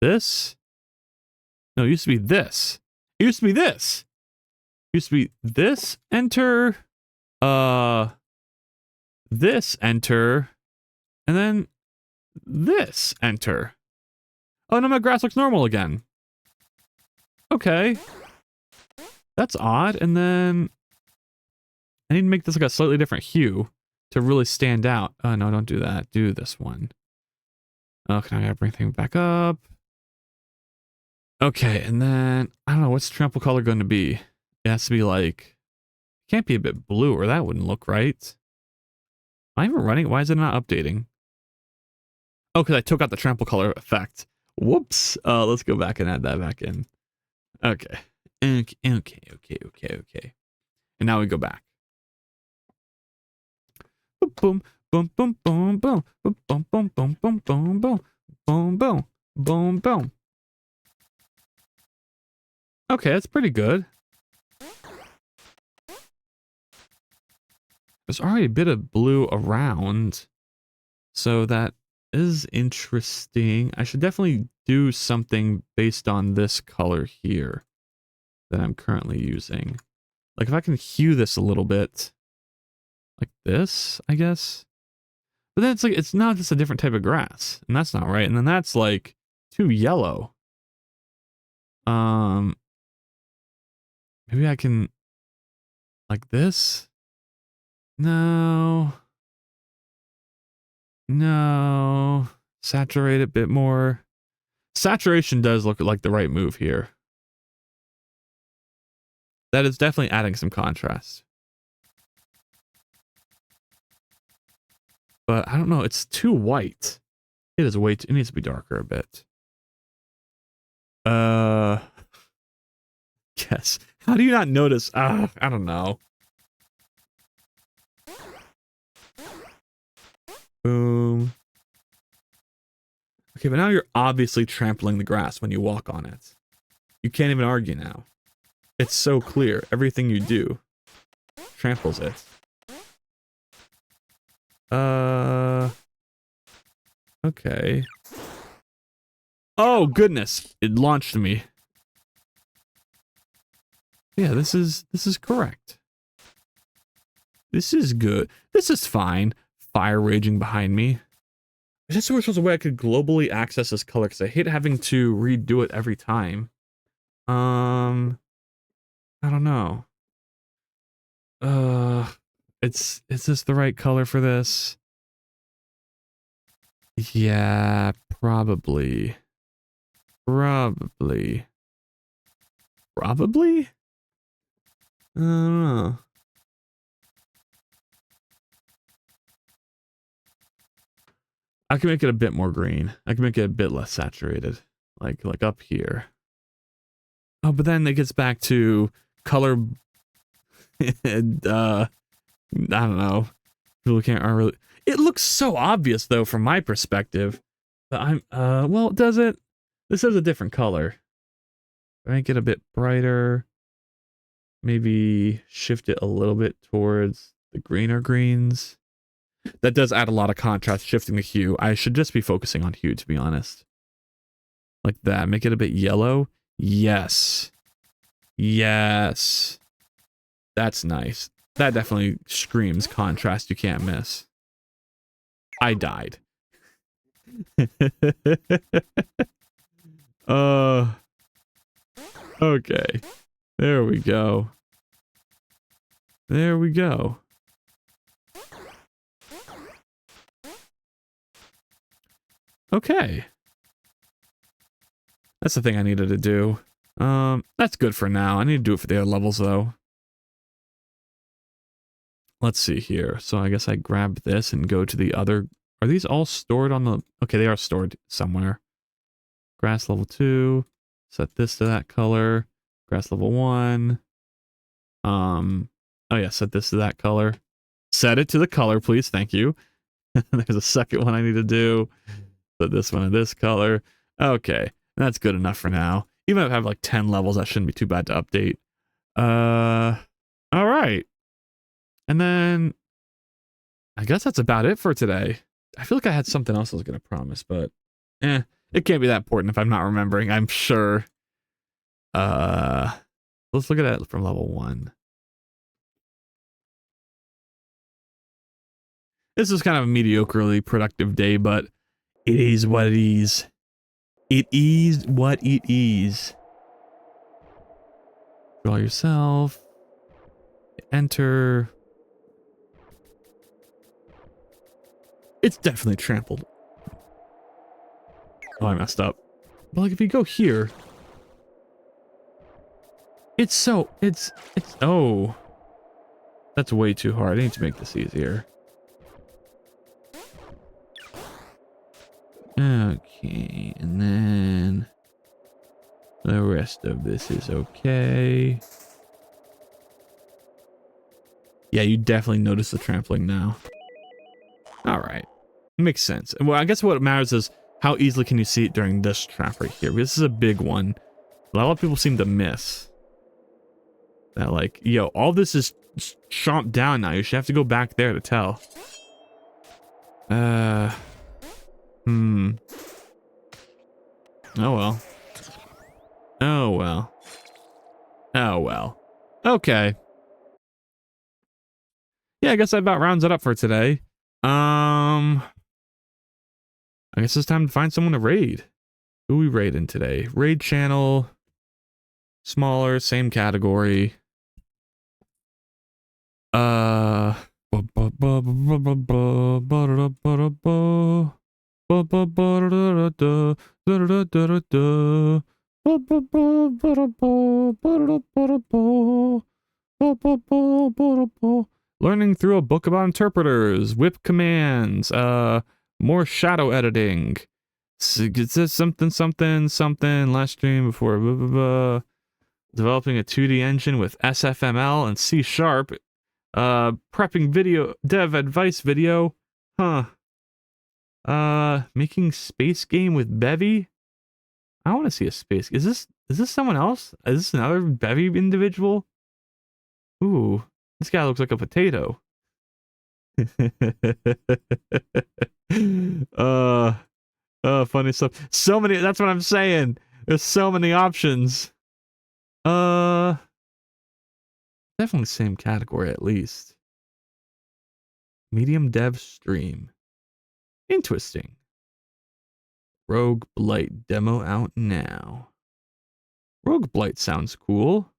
This? No, it used to be this. It used to be this. It used to be this, enter... This, enter... And then... This, enter. Oh, no, my grass looks normal again. Okay. That's odd. And then... I need to make this like a slightly different hue to really stand out. Oh, no, don't do that. Do this one. Okay, I gotta bring things back up. Okay, and then... I don't know, what's trample color going to be? It has to be like... Can't be a bit blue or that wouldn't look right. Am I even running? Why is it not updating? Oh, because I took out the trample color effect. Whoops. Let's go back and add that back in. Okay. Okay. And now we go back. boom, boom, boom, boom, boom, boom, boom, boom, boom, boom, boom, boom, boom, boom, boom, boom. Okay, that's pretty good. There's already a bit of blue around, so that is interesting. I should definitely do something based on this color here that I'm currently using. Like if I can hue this a little bit, like this, I guess. But then it's like, it's not just a different type of grass, and that's not right. And then that's like too yellow. Maybe I can, like this? No. No. Saturate it a bit more. Saturation does look like the right move here. That is definitely adding some contrast. But I don't know, it's too white. It is way too, it needs to be darker a bit. Yes. How do you not notice? I don't know. Boom. Okay, but now you're obviously trampling the grass when you walk on it. You can't even argue now. It's so clear. Everything you do tramples it. Okay. Oh, goodness. It launched me. Yeah, this is correct. This is good. This is fine. Fire raging behind me. I just wish there was a way I could globally access this color because I hate having to redo it every time. I don't know. Is this the right color for this? Yeah, probably. Probably. Probably? I don't know. I can make it a bit more green. I can make it a bit less saturated. Like up here. Oh, but then it gets back to color and I don't know. People can't really. It looks so obvious though from my perspective. But I'm well, does it? This is a different color. Make it a bit brighter. Maybe shift it a little bit towards the greener greens. That does add a lot of contrast, shifting the hue. I should just be focusing on hue, to be honest. Like that. Make it a bit yellow. Yes. Yes. That's nice. That definitely screams contrast you can't miss. I died. Okay. There we go. There we go. Okay. That's the thing I needed to do. That's good for now. I need to do it for the other levels though. Let's see here. So I guess I grab this and go to the other. Are these all stored on the... Okay, they are stored somewhere. Grass level 2. Set this to that color. Grass level 1. Oh yeah, set this to that color. Set it to the color, please. Thank you. There's a second one I need to do. Set this one to this color. Okay, that's good enough for now. Even if I have like 10 levels, that shouldn't be too bad to update. All right. And then I guess that's about it for today. I feel like I had something else I was going to promise, but it can't be that important if I'm not remembering, I'm sure. Let's look at it from level 1. This is kind of a mediocrely productive day, but it is what it is. It is what it is. Draw yourself. Enter. It's definitely trampled. Oh, I messed up. But like if you go here, it's oh. That's way too hard. I need to make this easier. Okay, and then the rest of this is okay. Yeah, you definitely notice the trampling now. All right. Makes sense. Well, I guess what matters is how easily can you see it during this trap right here. This is a big one. A lot of people seem to miss. That like, yo, all this is chomped down now. You should have to go back there to tell. Oh well. Oh well. Oh well. Okay. Yeah, I guess that about rounds it up for today. I guess it's time to find someone to raid. Who we raiding today? Raid channel. Smaller, same category. Learning through a book about interpreters, whip commands, more shadow editing. It says something last stream before developing a 2D engine with SFML and C#. Prepping video dev advice video. Making space game with Bevy. I want to see a space. Is this someone else? Is this another Bevy individual? Ooh, this guy looks like a potato. Funny stuff. So many, that's what I'm saying. There's so many options. Definitely same category at least. Medium dev stream. Interesting. Rogue Blight demo out now. Rogue Blight sounds cool.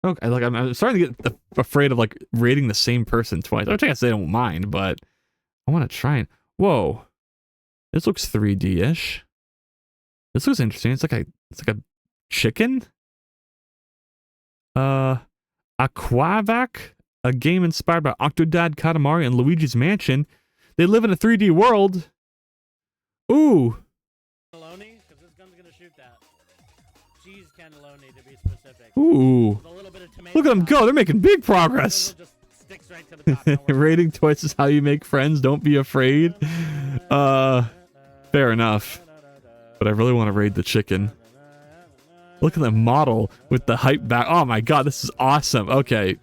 Okay, like I'm starting to get afraid of like rating the same person twice. I guess they don't mind, but I want to try and. Whoa, this looks 3D-ish. This looks interesting. It's like a chicken. Aquavac, a game inspired by Octodad, Katamari, and Luigi's Mansion. They live in a 3D world. Ooh. Cannelloni, because this gun's gonna shoot that. Cheese cannelloni, to be specific. Ooh. Look at them go. They're making big progress. Just sticks right to the top. Rating twice is how you make friends. Don't be afraid. Fair enough. But I really want to raid the chicken. Look at the model with the hype back. Oh my god, this is awesome. Okay.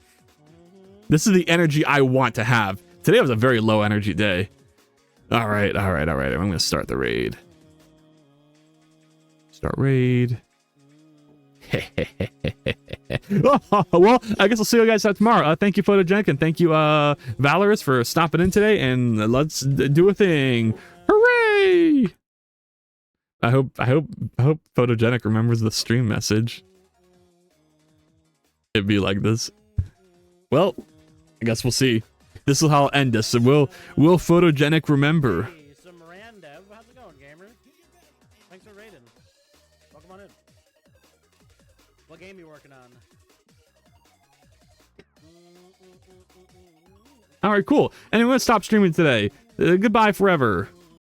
This is the energy I want to have. Today was a very low energy day. Alright. I'm going to start the raid. Start raid. Well, I guess I'll see you guys tomorrow. Thank you, Photogenic, and thank you, Valorous, for stopping in today, and let's do a thing. Hooray! I hope Photogenic remembers the stream message. It'd be like this. Well, I guess we'll see. This is how I'll end this. So will Photogenic remember? Hey, so Miranda, how's it going, gamer? Thanks for raiding. Welcome on in. What game are you working on? All right, cool. And I'm gonna stop streaming today. Goodbye forever.